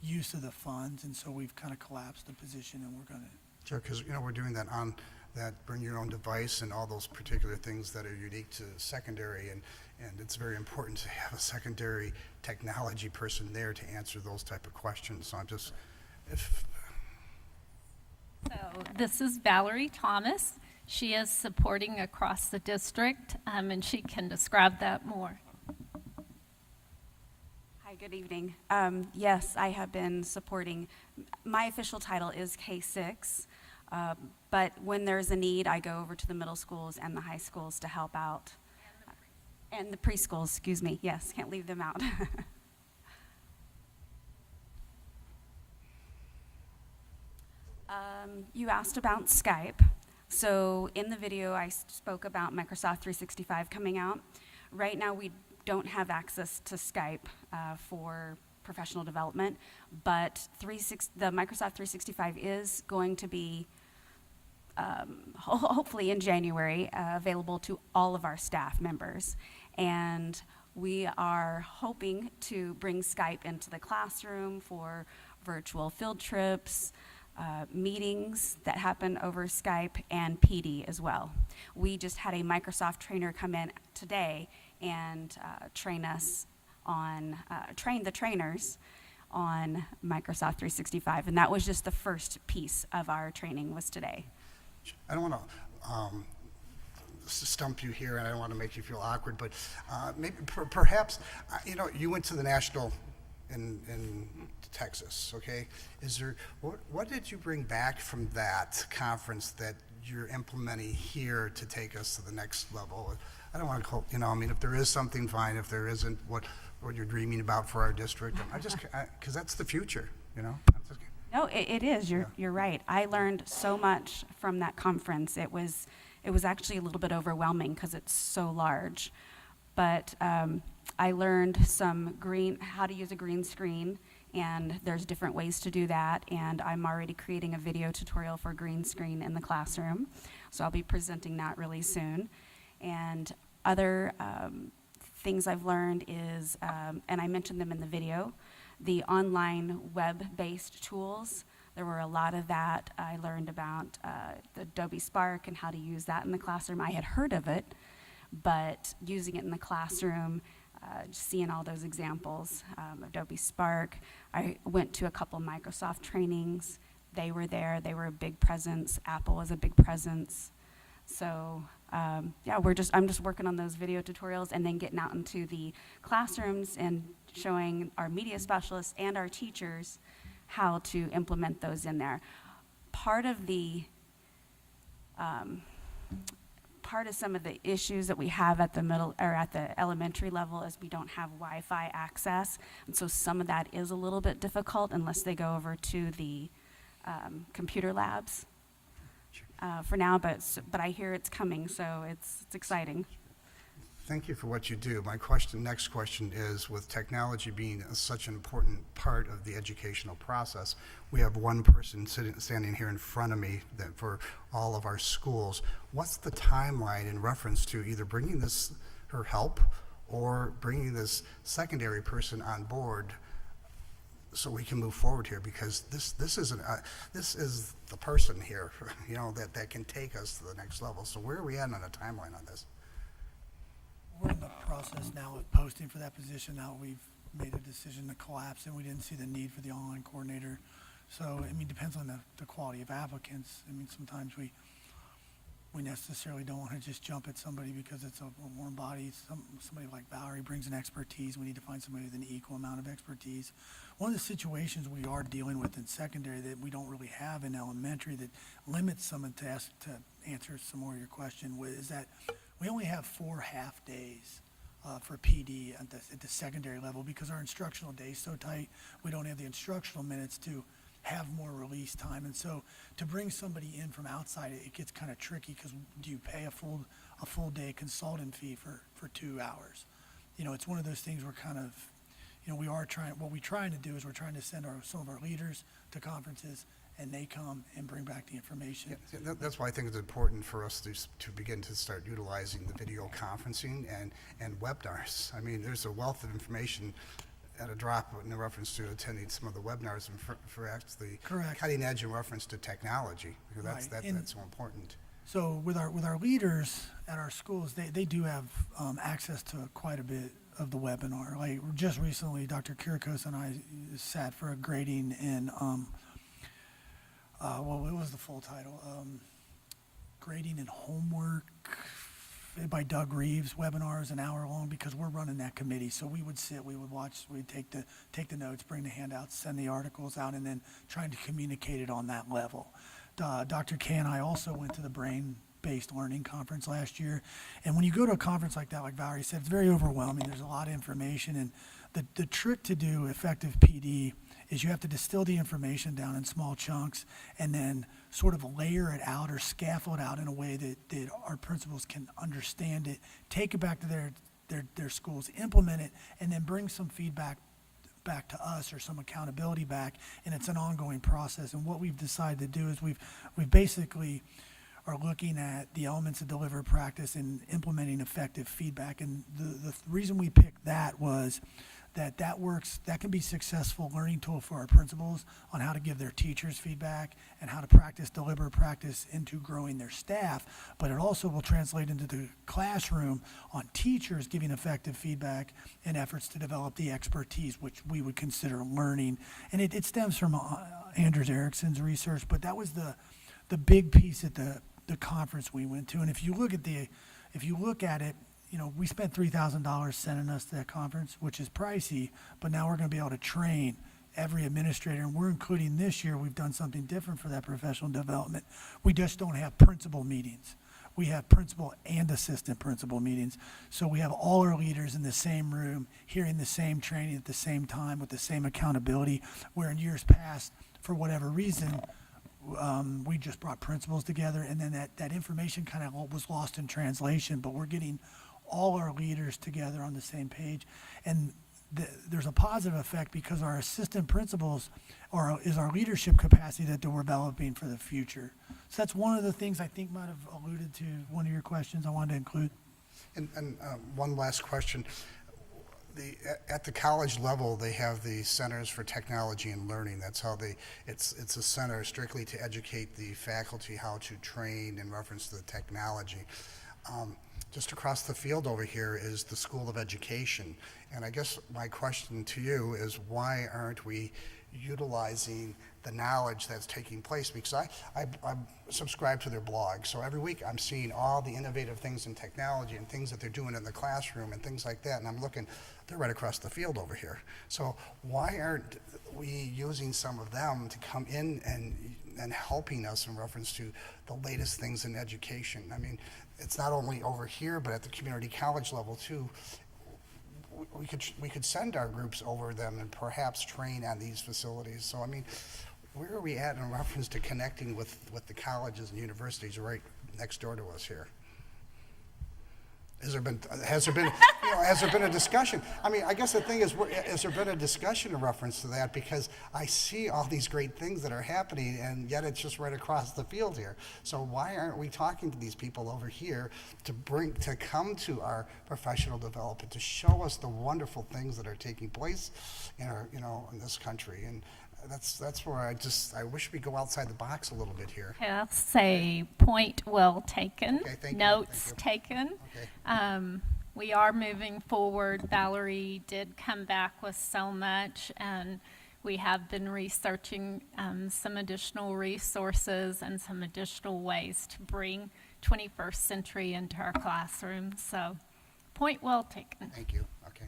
use of the funds, and so we've kind of collapsed the position, and we're going to. Sure, because we're doing that on that bring your own device and all those particular things that are unique to secondary, and it's very important to have a secondary technology person there to answer those type of questions. So I'm just, So this is Valerie Thomas. She is supporting across the district, and she can describe that more. Hi, good evening. Yes, I have been supporting. My official title is K6, but when there's a need, I go over to the middle schools and the high schools to help out. And the preschools, excuse me. Yes, can't leave them out. You asked about Skype. So in the video, I spoke about Microsoft 365 coming out. Right now, we don't have access to Skype for professional development, but the Microsoft 365 is going to be, hopefully in January, available to all of our staff members. And we are hoping to bring Skype into the classroom for virtual field trips, meetings that happen over Skype, and PD as well. We just had a Microsoft trainer come in today and train the trainers on Microsoft 365, and that was just the first piece of our training was today. I don't want to stump you here, and I don't want to make you feel awkward, but maybe perhaps, you went to the national in Texas, okay? What did you bring back from that conference that you're implementing here to take us to the next level? I don't want to call, if there is something, fine. If there isn't, what you're dreaming about for our district, because that's the future, No, it is. You're right. I learned so much from that conference. It was actually a little bit overwhelming because it's so large, but I learned how to use a green screen, and there's different ways to do that, and I'm already creating a video tutorial for green screen in the classroom, so I'll be presenting that really soon. And other things I've learned is, and I mentioned them in the video, the online web-based tools. There were a lot of that. I learned about the Adobe Spark and how to use that in the classroom. I had heard of it, but using it in the classroom, seeing all those examples, Adobe Spark. I went to a couple Microsoft trainings. They were there. They were a big presence. Apple was a big presence. So I'm just working on those video tutorials and then getting out into the classrooms and showing our media specialists and our teachers how to implement those in there. Part of some of the issues that we have at the middle or at the elementary level is we don't have Wi-Fi access, and so some of that is a little bit difficult unless they go over to the computer labs. for now, but I hear it's coming, so it's exciting. Thank you for what you do. My next question is, with technology being such an important part of the educational process, we have one person standing here in front of me that for all of our schools. What's the timeline in reference to either bringing her help or bringing this secondary person on board so we can move forward here? Because this is the person here, that can take us to the next level. So where are we at on a timeline on this? We're in the process now of posting for that position. Now we've made a decision to collapse, and we didn't see the need for the online coordinator. So, it depends on the quality of applicants. Sometimes we necessarily don't want to just jump at somebody because it's a warm body. Somebody like Valerie brings an expertise. We need to find somebody with an equal amount of expertise. One of the situations we are dealing with in secondary that we don't really have in elementary that limits someone to answer some more of your question is that we only have 4 half days for PD at the secondary level because our instructional day is so tight. We don't have the instructional minutes to have more release time, and so to bring somebody in from outside, it gets kind of tricky because do you pay a full day consultant fee for 2 hours? It's one of those things we're kind of, what we're trying to do is we're trying to send some of our leaders to conferences, and they come and bring back the information. Yeah, that's why I think it's important for us to begin to start utilizing the video conferencing and webinars. There's a wealth of information at a drop in reference to attending some of the webinars and for actually cutting edge in reference to technology, because that's so important. So with our leaders at our schools, they do have access to quite a bit of the webinar. Like just recently, Dr. Kiran and I sat for a grading in what was the full title? Grading and Homework by Doug Reeves. Webinars an hour long because we're running that committee. So we would sit, we would watch, we'd take the notes, bring the handouts, send the articles out, and then trying to communicate it on that level. Dr. K and I also went to the Brain-Based Learning Conference last year. And when you go to a conference like that, like Valerie said, it's very overwhelming. There's a lot of information. And the trick to do effective PD is you have to distill the information down in small chunks and then sort of layer it out or scaffold out in a way that our principals can understand it, take it back to their schools, implement it, and then bring some feedback back to us or some accountability back, and it's an ongoing process. And what we've decided to do is we've basically are looking at the elements of delivered practice and implementing effective feedback. And the reason we picked that was that works, that can be successful learning tool for our principals on how to give their teachers feedback and how to practice deliberate practice into growing their staff, but it also will translate into the classroom on teachers giving effective feedback and efforts to develop the expertise which we would consider learning. And it stems from Anders Ericsson's research, but that was the big piece at the conference we went to. And if you look at it, we spent $3,000 sending us to that conference, which is pricey, but now we're going to be able to train every administrator, and we're including this year, we've done something different for that professional development. We just don't have principal meetings. We have principal and assistant principal meetings. So we have all our leaders in the same room, hearing the same training at the same time with the same accountability, where in years past, for whatever reason, we just brought principals together, and then that information kind of was lost in translation, but we're getting all our leaders together on the same page. And there's a positive effect because our assistant principals is our leadership capacity that we're developing for the future. So that's one of the things I think might have alluded to one of your questions I wanted to include. And one last question. At the college level, they have the Centers for Technology and Learning. That's how it's a center strictly to educate the faculty how to train in reference to the technology. Just across the field over here is the School of Education. And I guess my question to you is, why aren't we utilizing the knowledge that's taking place? Because I subscribe to their blog, so every week I'm seeing all the innovative things in technology and things that they're doing in the classroom and things like that, and I'm looking, they're right across the field over here. So why aren't we using some of them to come in and helping us in reference to the latest things in education? It's not only over here, but at the community college level too. We could send our groups over them and perhaps train on these facilities. So Where are we at in reference to connecting with the colleges and universities right next door to us here? Has there been a discussion? I mean, I guess the thing is, has there been a discussion in reference to that? Because I see all these great things that are happening, and yet it's just right across the field here. So why aren't we talking to these people over here to come to our professional development, to show us the wonderful things that are taking place in our, in this country? And that's where I wish we go outside the box a little bit here. I'll say point well taken. Okay, thank you. Notes taken. Okay. We are moving forward. Valerie did come back with so much, and we have been researching some additional resources and some additional ways to bring 21st century into our classrooms. So, point well taken. Thank you. Okay.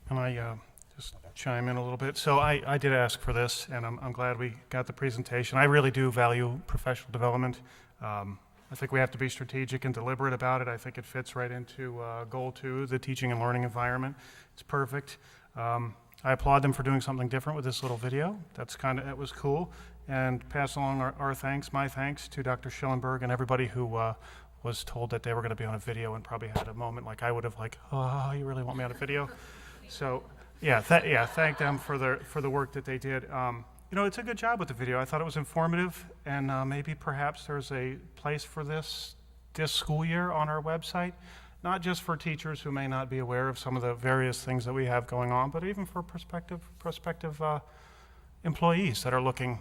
Can I just chime in a little bit? So I did ask for this, and I'm glad we got the presentation. I really do value professional development. I think we have to be strategic and deliberate about it. I think it fits right into goal 2, the teaching and learning environment. It's perfect. I applaud them for doing something different with this little video. It was cool. And pass along my thanks to Dr. Schellenberg and everybody who was told that they were going to be on a video and probably had a moment like I would have, like, oh, you really want me on a video? So thank them for the work that they did. It's a good job with the video. I thought it was informative, and maybe perhaps there's a place for this school year on our website, not just for teachers who may not be aware of some of the various things that we have going on, but even for prospective employees that are looking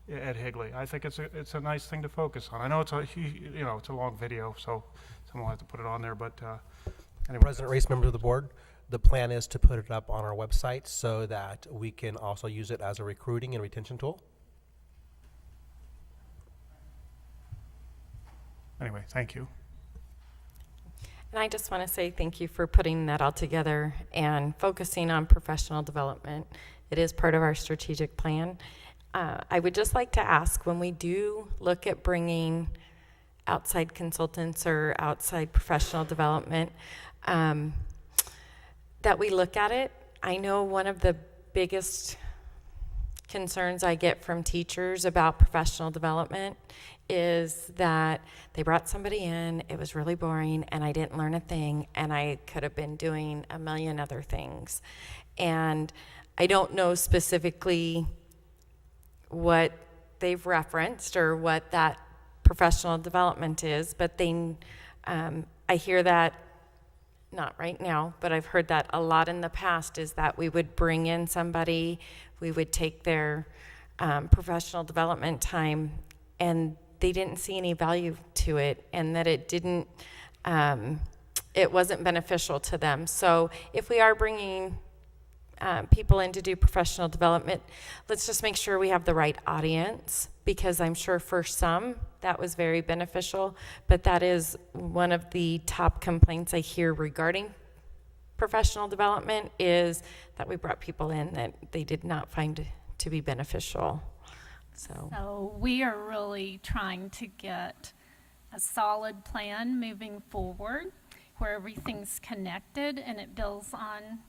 at Higley. I think it's a nice thing to focus on. I know it's a long video, so someone will have to put it on there, but anyway. President Reese, members of the board, the plan is to put it up on our website so that we can also use it as a recruiting and retention tool. Anyway, thank you. And I just want to say thank you for putting that all together and focusing on professional development. It is part of our strategic plan. I would just like to ask, when we do look at bringing outside consultants or outside professional development, that we look at it. I know one of the biggest concerns I get from teachers about professional development is that they brought somebody in, it was really boring, and I didn't learn a thing, and I could have been doing a million other things. And I don't know specifically what they've referenced or what that professional development is, but I hear that, not right now, but I've heard that a lot in the past, is that we would bring in somebody, we would take their professional development time, and they didn't see any value to it, and that it wasn't beneficial to them. So if we are bringing people in to do professional development, let's just make sure we have the right audience, because I'm sure for some that was very beneficial, but that is one of the top complaints I hear regarding professional development, is that we brought people in that they did not find to be beneficial. So we are really trying to get a solid plan moving forward where everything's connected and it builds on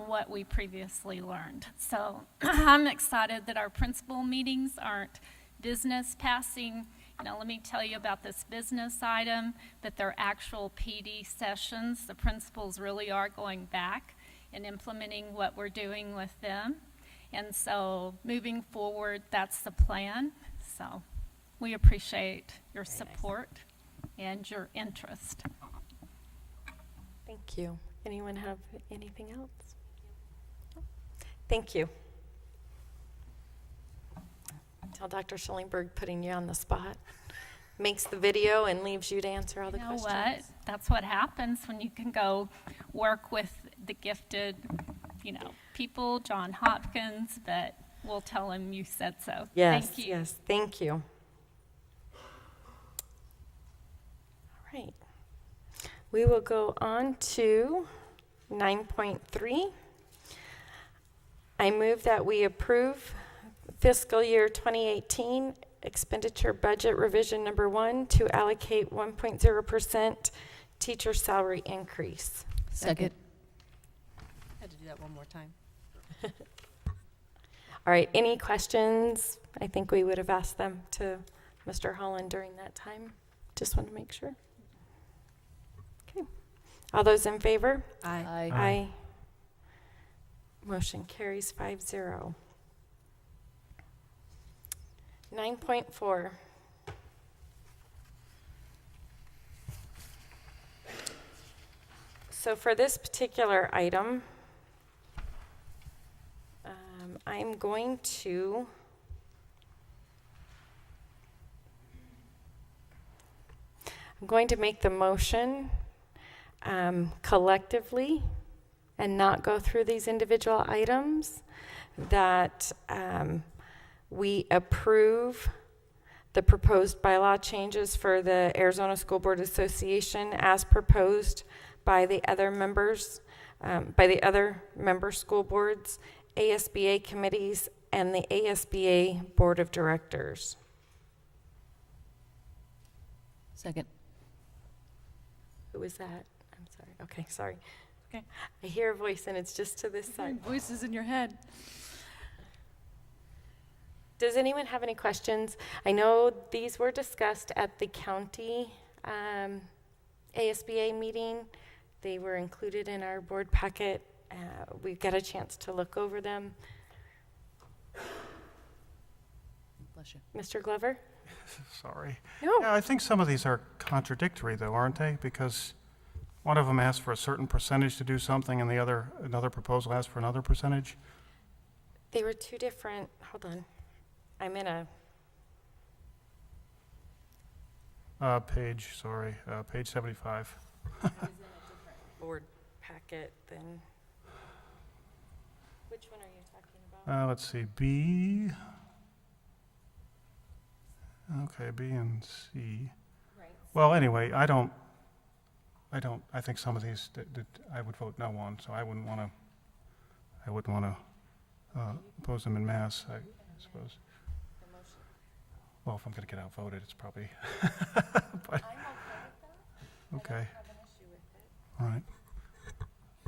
what we previously learned. So I'm excited that our principal meetings aren't business passing. Let me tell you about this business item, but they're actual PD sessions. The principals really are going back and implementing what we're doing with them. And so moving forward, that's the plan. So we appreciate your support and your interest. Thank you. Anyone have anything else? Thank you. Tell Dr. Schellenberg putting you on the spot. Makes the video and leaves you to answer all the questions. You know what? That's what happens when you can go work with the gifted, people, John Hopkins, but we'll tell him you said so. Yes, Thank you. Yes, thank you. All right. We will go on to 9.3. I move that we approve fiscal year 2018 expenditure budget revision number 1 to allocate 1.0% teacher salary increase. Second. I had to do that one more time. All right, any questions? I think we would have asked them to Mr. Holland during that time. Just want to make sure. Okay. All those in favor? Aye. Aye. Motion carries 5-0. 9.4. So for this particular item, I'm going to make the motion collectively and not go through these individual items, that we approve the proposed bylaw changes for the Arizona School Board Association as proposed by the other members, by the other member school boards, ASBA committees, and the ASBA Board of Directors. Second. Who was that? I'm sorry. Okay, sorry. Okay. I hear a voice and it's just to this side. Voices in your head. Does anyone have any questions? I know these were discussed at the county ASBA meeting. They were included in our board packet. We got a chance to look over them. Bless you. Mr. Glover? Sorry. No. Yeah, I think some of these are contradictory, though, aren't they? Because one of them asks for a certain percentage to do something, and another proposal asks for another percentage. They were two different. Hold on. I'm in a. Page 75. I was in a different board packet than. Which one are you talking about? Let's see, B. Okay, B and C. Right. Well, anyway, I think some of these that I would vote no on, so I wouldn't want to oppose them in mass, I suppose. Well, if I'm going to get outvoted, it's probably. But, okay. I don't have an issue with it. All right.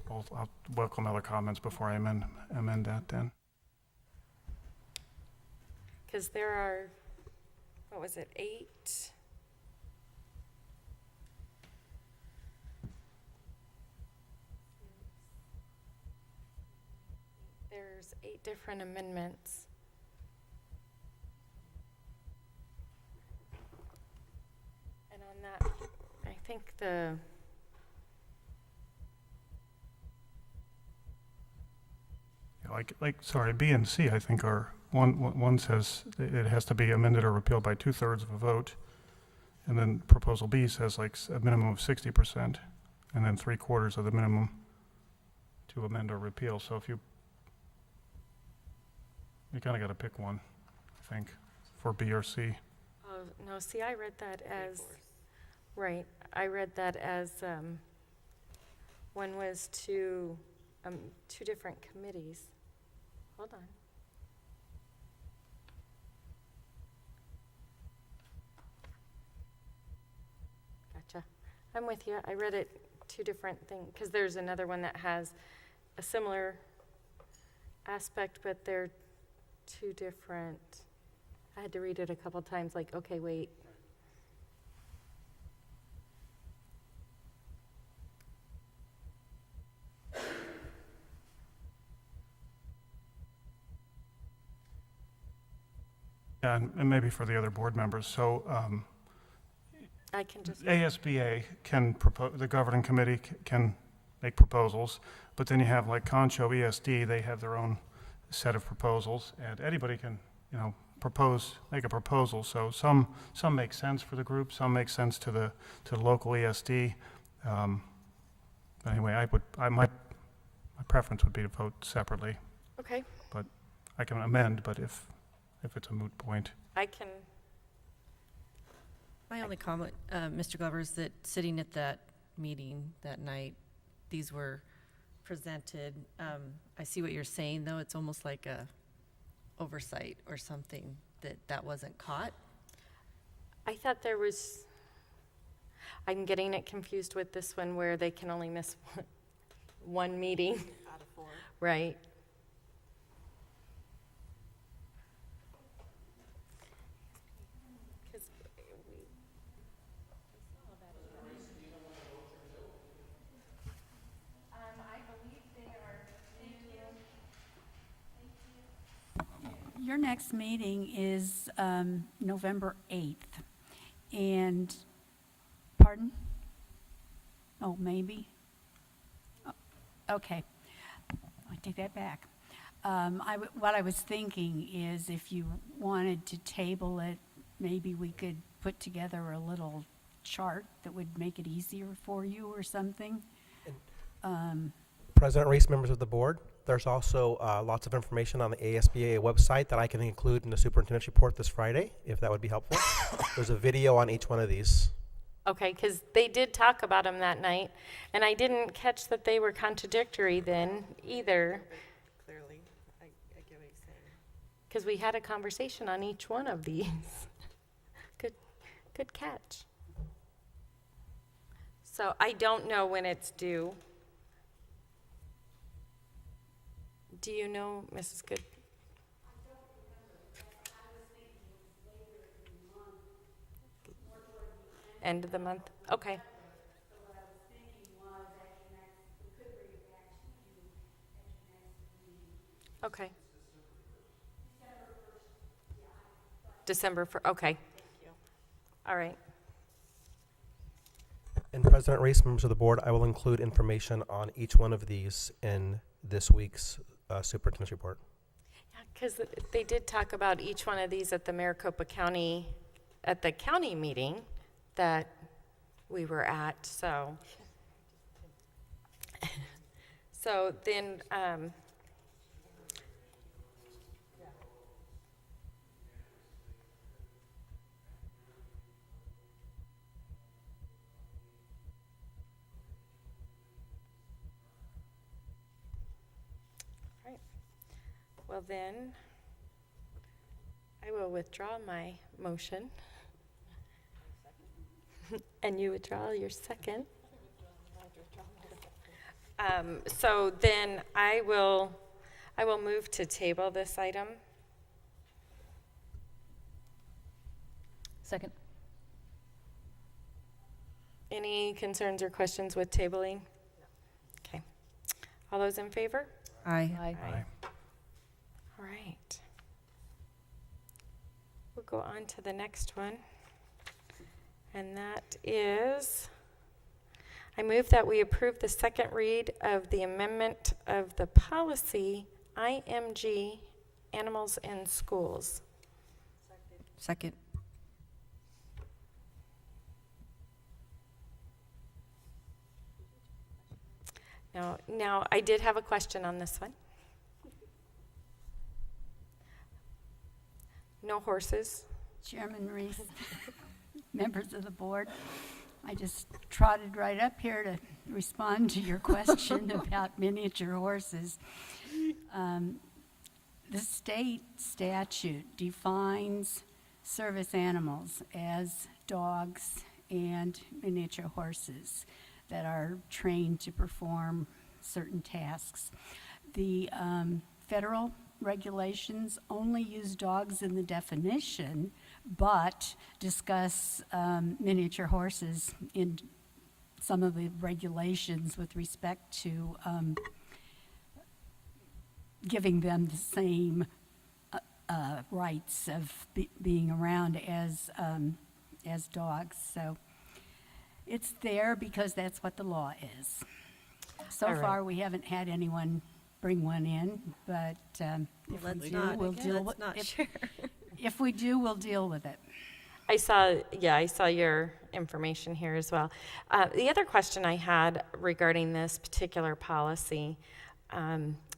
Well, I'll welcome other comments before I amend that then. Because there are, what was it, 8? There's 8 different amendments. And on that, I think Sorry, B and C, I think are, one says it has to be amended or repealed by 2/3 of a vote. And then proposal B says like a minimum of 60%, and then 3/4 of the minimum to amend or repeal. So if you kind of got to pick one, I think, for B or C. Oh, no, see, I read that as, right, I read that as one was two different committees. Hold on. Gotcha. I'm with you. I read it 2 different things, because there's another one that has a similar aspect, but they're 2 different. I had to read it a couple times, like, okay, wait. Yeah, and maybe for the other board members. So I can just. ASBA can propose, the governing committee can make proposals, but then you have like Concho, ESD, they have their own set of proposals, and anybody can, make a proposal. So some make sense for the group, some make sense to the local ESD. Anyway, my preference would be to vote separately. Okay. But I can amend, but if it's a moot point. I can. My only comment, Mr. Glover, is that sitting at that meeting that night, these were presented. I see what you're saying, though. It's almost like a oversight or something that wasn't caught. I thought there was, I'm getting it confused with this one where they can only miss one meeting. Out of 4. Right. Your next meeting is November 8th. And, pardon? Oh, maybe? Oh, okay. I take that back. What I was thinking is if you wanted to table it, maybe we could put together a little chart that would make it easier for you or something. President Reese, members of the board, there's also lots of information on the ASBA website that I can include in the superintendent's report this Friday, if that would be helpful. There's a video on each one of these. Okay, because they did talk about them that night, and I didn't catch that they were contradictory then either. Clearly, I get what you're saying. Because we had a conversation on each one of these. Good catch. So I don't know when it's due. Do you know, Mrs. Good? End of the month? Okay. Okay. December 1st, okay. All right. And President Reese, members of the board, I will include information on each one of these in this week's superintendent's report. Yeah, because they did talk about each one of these at the Maricopa County, at the county meeting that we were at, so. So then, right. Well then, I will withdraw my motion. And you withdraw your second. So then I will move to table this item. Second. Any concerns or questions with tabling? Okay. All those in favor? Aye. Aye. All right. We'll go on to the next one. And that is, I move that we approve the second read of the amendment of the policy IMG, Animals in Schools. Second. Now, I did have a question on this one. No horses. Chairman Reese, members of the board, I just trotted right up here to respond to your question about miniature horses. The state statute defines service animals as dogs and miniature horses that are trained to perform certain tasks. The federal regulations only use dogs in the definition, but discuss miniature horses in some of the regulations with respect to giving them the same rights of being around as dogs. So it's there because that's what the law is. So All right. far, we haven't had anyone bring one in, but if we do, we'll deal with it. If we do, we'll deal with it. I saw your information here as well. The other question I had regarding this particular policy,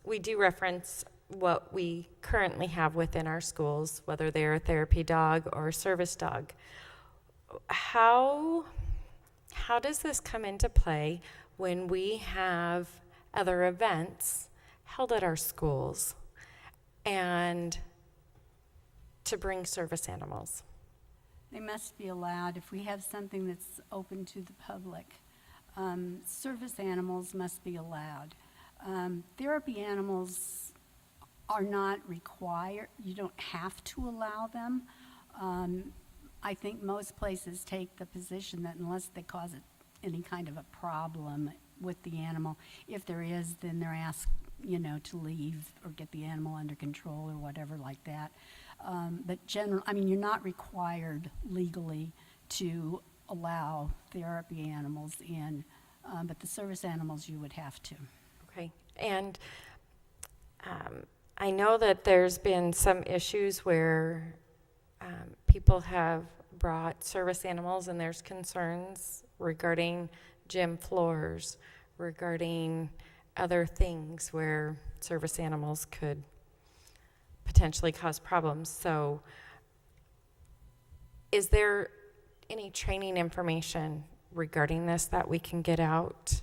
we do reference what we currently have within our schools, whether they're a therapy dog or a service dog. How does this come into play when we have other events held at our schools and to bring service animals? They must be allowed if we have something that's open to the public. Service animals must be allowed. Therapy animals are not required. You don't have to allow them. I think most places take the position that unless they cause any kind of a problem with the animal, if there is, then they're asked, to leave or get the animal under control or whatever like that. But you're not required legally to allow therapy animals in, but the service animals you would have to. Okay. And I know that there's been some issues where people have brought service animals, and there's concerns regarding gym floors, regarding other things where service animals could potentially cause problems. So is there any training information regarding this that we can get out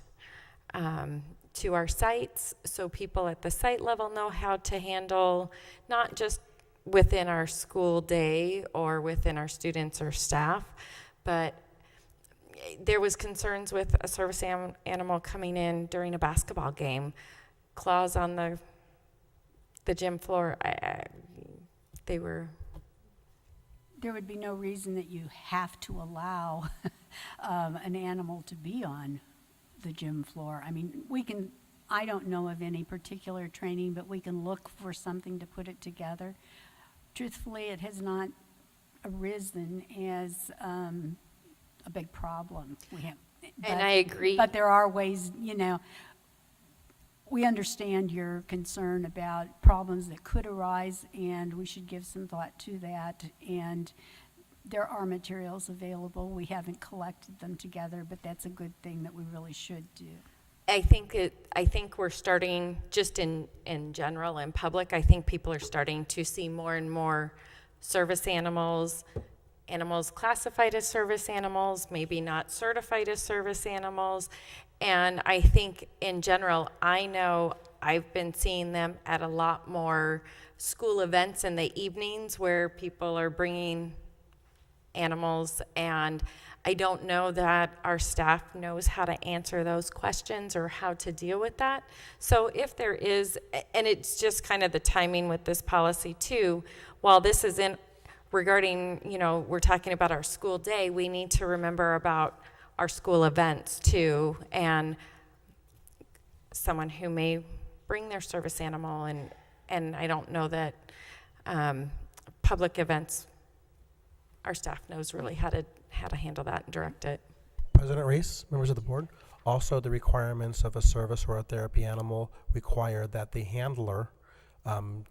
to our sites so people at the site level know how to handle, not just within our school day or within our students or staff, but there was concerns with a service animal coming in during a basketball game, claws on the gym floor. They were. There would be no reason that you have to allow an animal to be on the gym floor. I mean, I don't know of any particular training, but we can look for something to put it together. Truthfully, it has not arisen as a big problem. And I agree. But there are ways, we understand your concern about problems that could arise, and we should give some thought to that. And there are materials available. We haven't collected them together, but that's a good thing that we really should do. I think we're starting, just in general, in public, I think people are starting to see more and more service animals classified as service animals, maybe not certified as service animals. And I think in general, I know I've been seeing them at a lot more school events in the evenings where people are bringing animals, and I don't know that our staff knows how to answer those questions or how to deal with that. So if there is, and it's just kind of the timing with this policy too, while this isn't regarding, we're talking about our school day, we need to remember about our school events too, and someone who may bring their service animal, and I don't know that public events, our staff knows really how to handle that and direct it. President Reese, members of the board, also the requirements of a service or a therapy animal require that the handler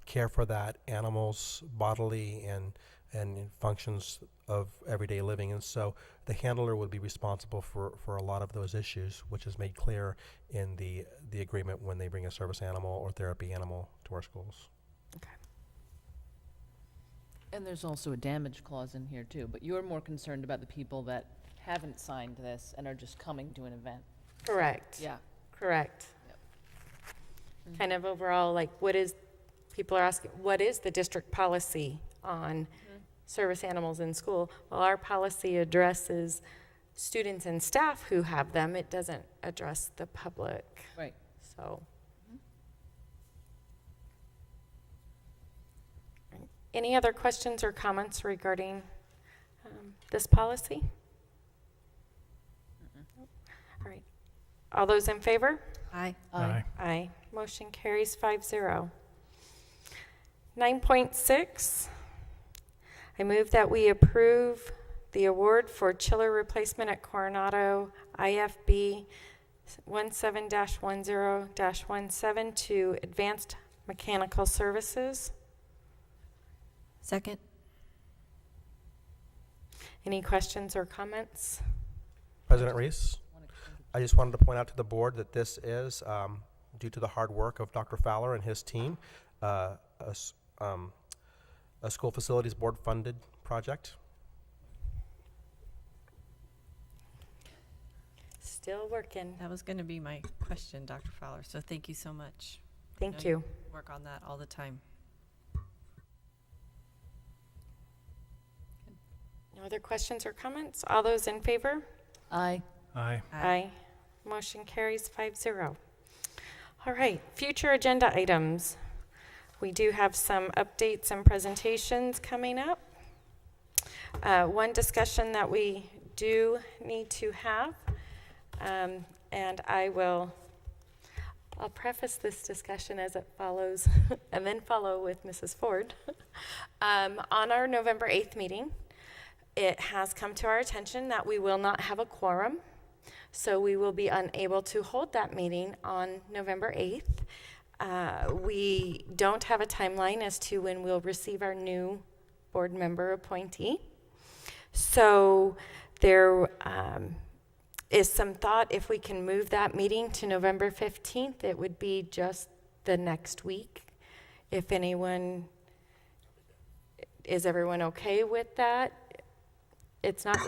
care for that animal's bodily and functions of everyday living. And so the handler would be responsible for a lot of those issues, which is made clear in the agreement when they bring a service animal or therapy animal to our schools. Okay. And there's also a damage clause in here too, but you're more concerned about the people that haven't signed this and are just coming to an event. Correct. Yeah. Correct. Yep. Mm-hmm. Kind of overall, people are asking, what is the district policy on service animals in school? Well, our policy addresses students and staff who have them. It doesn't address the public. Right. So. Any other questions or comments regarding this policy? All right. All those in favor? Aye. Aye. Aye. Motion carries 5-0. 9.6, I move that we approve the award for chiller replacement at Coronado IFB 17-10-17 to Advanced Mechanical Services. Second. Any questions or comments? President Reese, I just wanted to point out to the board that this is, due to the hard work of Dr. Fowler and his team, a school facilities board funded project. Still working. That was going to be my question, Dr. Fowler, so thank you so much. Thank I know you. Work on that all the time. No other questions or comments? All those in favor? Aye. Aye. Aye. Motion carries 5-0. All right, future agenda items. We do have some updates and presentations coming up. One discussion that we do need to have, and I'll I'll preface this discussion as it follows, and then follow with Mrs. Ford. On our November 8th meeting, it has come to our attention that we will not have a quorum, so we will be unable to hold that meeting on November 8th. We don't have a timeline as to when we'll receive our new board member appointee. So there is some thought if we can move that meeting to November 15th, it would be just the next week. If anyone, is everyone okay with that? It's not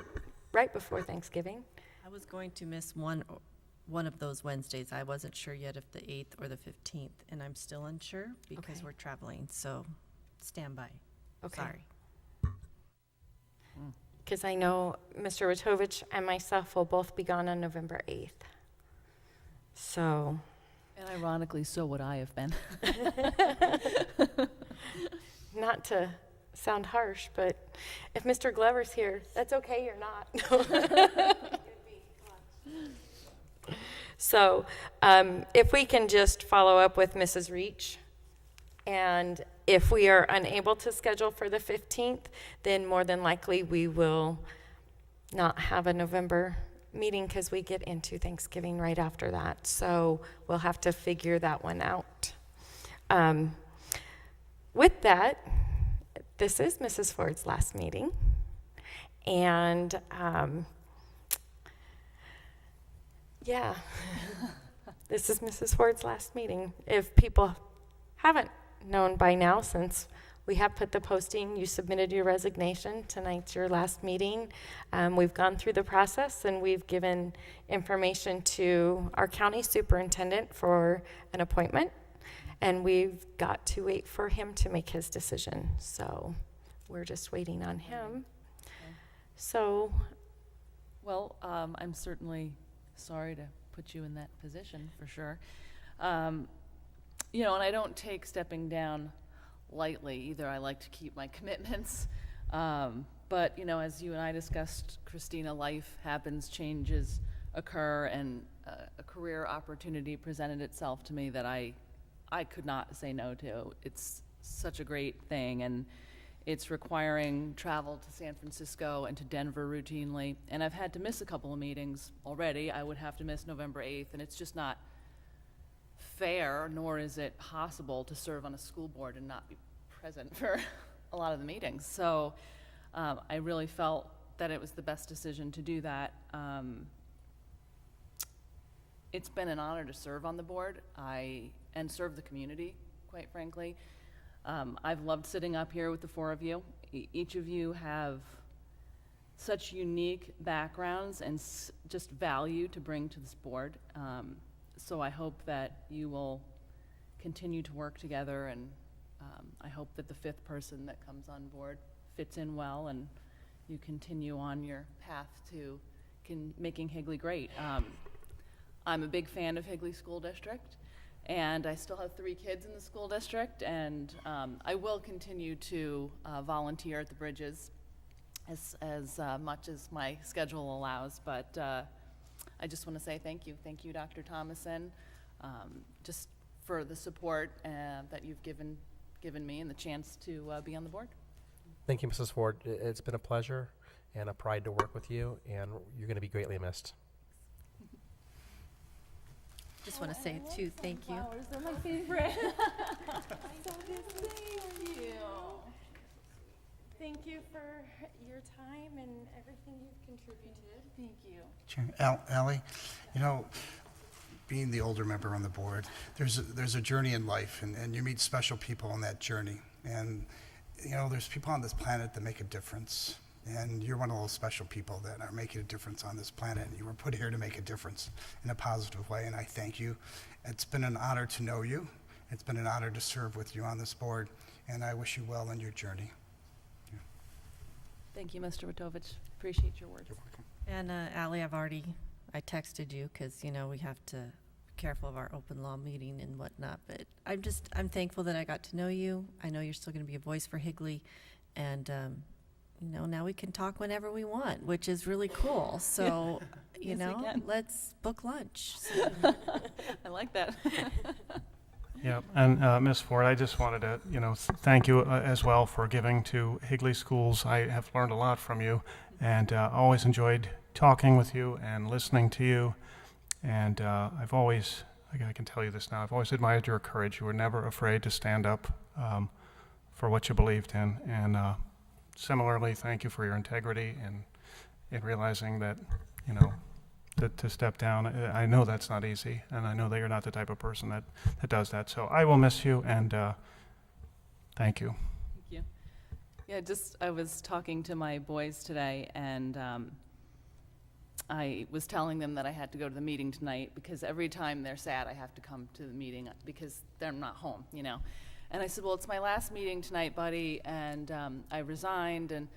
right before Thanksgiving. I was going to miss one of those Wednesdays. I wasn't sure yet if the 8th or the 15th, and I'm still unsure because we're traveling, so stand by. Okay. Sorry. Because I know Mr. Witovich and myself will both be gone on November 8th. So. And ironically, so would I have been. Not to sound harsh, but if Mr. Glover's here, that's okay, you're not. So if we can just follow up with Mrs. Reach, and if we are unable to schedule for the 15th, then more than likely we will not have a November meeting because we get into Thanksgiving right after that. So we'll have to figure that one out. With that, this is Mrs. Ford's last meeting. And yeah, this is Mrs. Ford's last meeting. If people haven't known by now, since we have put the posting, you submitted your resignation, tonight's your last meeting. We've gone through the process and we've given information to our county superintendent for an appointment, and we've got to wait for him to make his decision. So we're just waiting on him. So. Well, I'm certainly sorry to put you in that position, for sure. You know, and I don't take stepping down lightly either. I like to keep my commitments. But, you know, as you and I discussed, Christina, life happens, changes occur, and a career opportunity presented itself to me that I could not say no to. It's such a great thing, and it's requiring travel to San Francisco and to Denver routinely. And I've had to miss a couple of meetings already. I would have to miss November 8th, and it's just not fair, nor is it possible to serve on a school board and not be present for a lot of the meetings. So I really felt that it was the best decision to do that. It's been an honor to serve on the board and serve the community, quite frankly. I've loved sitting up here with the four of you. Each of you have such unique backgrounds and just value to bring to this board. So I hope that you will continue to work together, and I hope that the fifth person that comes on board fits in well and you continue on your path to making Higley great. I'm a big fan of Higley School District, and I still have 3 kids in the school district, and I will continue to volunteer at the bridges as much as my schedule allows, but I just want to say thank you. Thank you, Dr. Thomason, just for the support that you've given me and the chance to be on the board. Thank you, Mrs. Ford. It's been a pleasure and a pride to work with you, and you're going to be greatly missed. Just want to say, too, thank you. Flowers are my favorite. Thank you. Thank you for your time and everything you've contributed. Thank you. Chair, Allie, you know, being the older member on the board, there's a journey in life, and you meet special people on that journey. And, you know, there's people on this planet that make a difference. And you're one of those special people that are making a difference on this planet. You were put here to make a difference in a positive way, and I thank you. It's been an honor to know you. It's been an honor to serve with you on this board, and I wish you well in your journey. Yeah. Thank you, Mr. Witovich. Appreciate your words. You're welcome. And Allie, I texted you because, you know, we have to be careful of our open law meeting and whatnot, but I'm thankful that I got to know you. I know you're still going to be a voice for Higley, and now we can talk whenever we want, which is really cool. So, Yes, we can. let's book lunch. So. I like that. Yeah, and Ms. Ford, I just wanted to, thank you as well for giving to Higley Schools. I have learned a lot from you, and always enjoyed talking with you and listening to you. And I've always, I can tell you this now, I've always admired your courage. You were never afraid to stand up for what you believed in. And similarly, thank you for your integrity and in realizing that, to step down. I know that's not easy, and I know that you're not the type of person that does that. So I will miss you, and thank you. Thank you. Yeah, I was talking to my boys today, and I was telling them that I had to go to the meeting tonight because every time they're sad, I have to come to the meeting because they're not home, And I said, well, it's my last meeting tonight, buddy, and I resigned, and,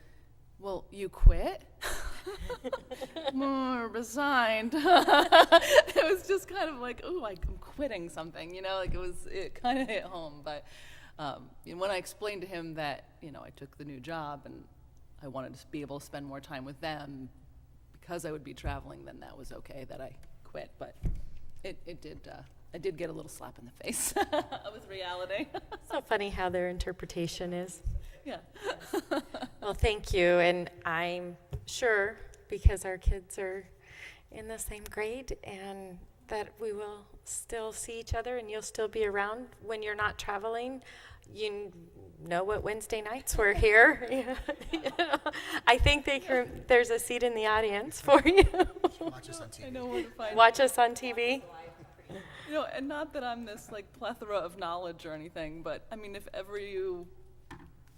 well, you quit? Resigned. It was just kind of like, oh, I'm quitting something, it kind of hit home. But when I explained to him that, I took the new job and I wanted to be able to spend more time with them because I would be traveling, then that was okay that I quit. But I did get a little slap in the face with reality. So funny how their interpretation is. Yeah. Well, thank you, and I'm sure because our kids are in the same grade and that we will still see each other and you'll still be around when you're not traveling. You know what Wednesday nights we're here. I think there's a seat in the audience for you. Watch us on TV. I know where to find Watch us on TV. And not that I'm this plethora of knowledge or anything, but I mean, if ever you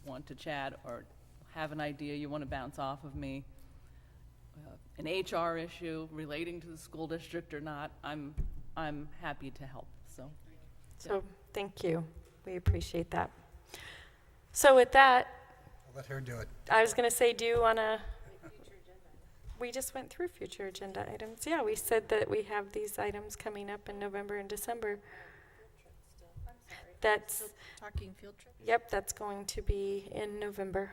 want to chat or have an idea you want to bounce off of me, an HR issue relating to the school district or not, I'm happy to help. So Thank you. We appreciate that. So with that, I'll let her do it. I was going to say, do you want to? We just went through future agenda items. Yeah, we said that we have these items coming up in November and December. That's talking field trip. Yep, that's going to be in November.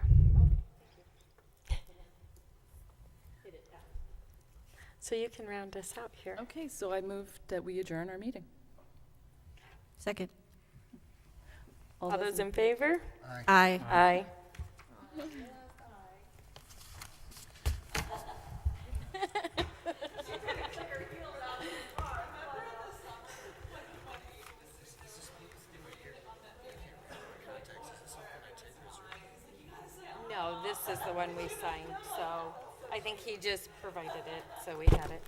So you can round us out here. Okay, so I move that we adjourn our meeting. Second. All those in favor? Aye. Aye. No, this is the one we signed, so I think he just provided it, so we had it.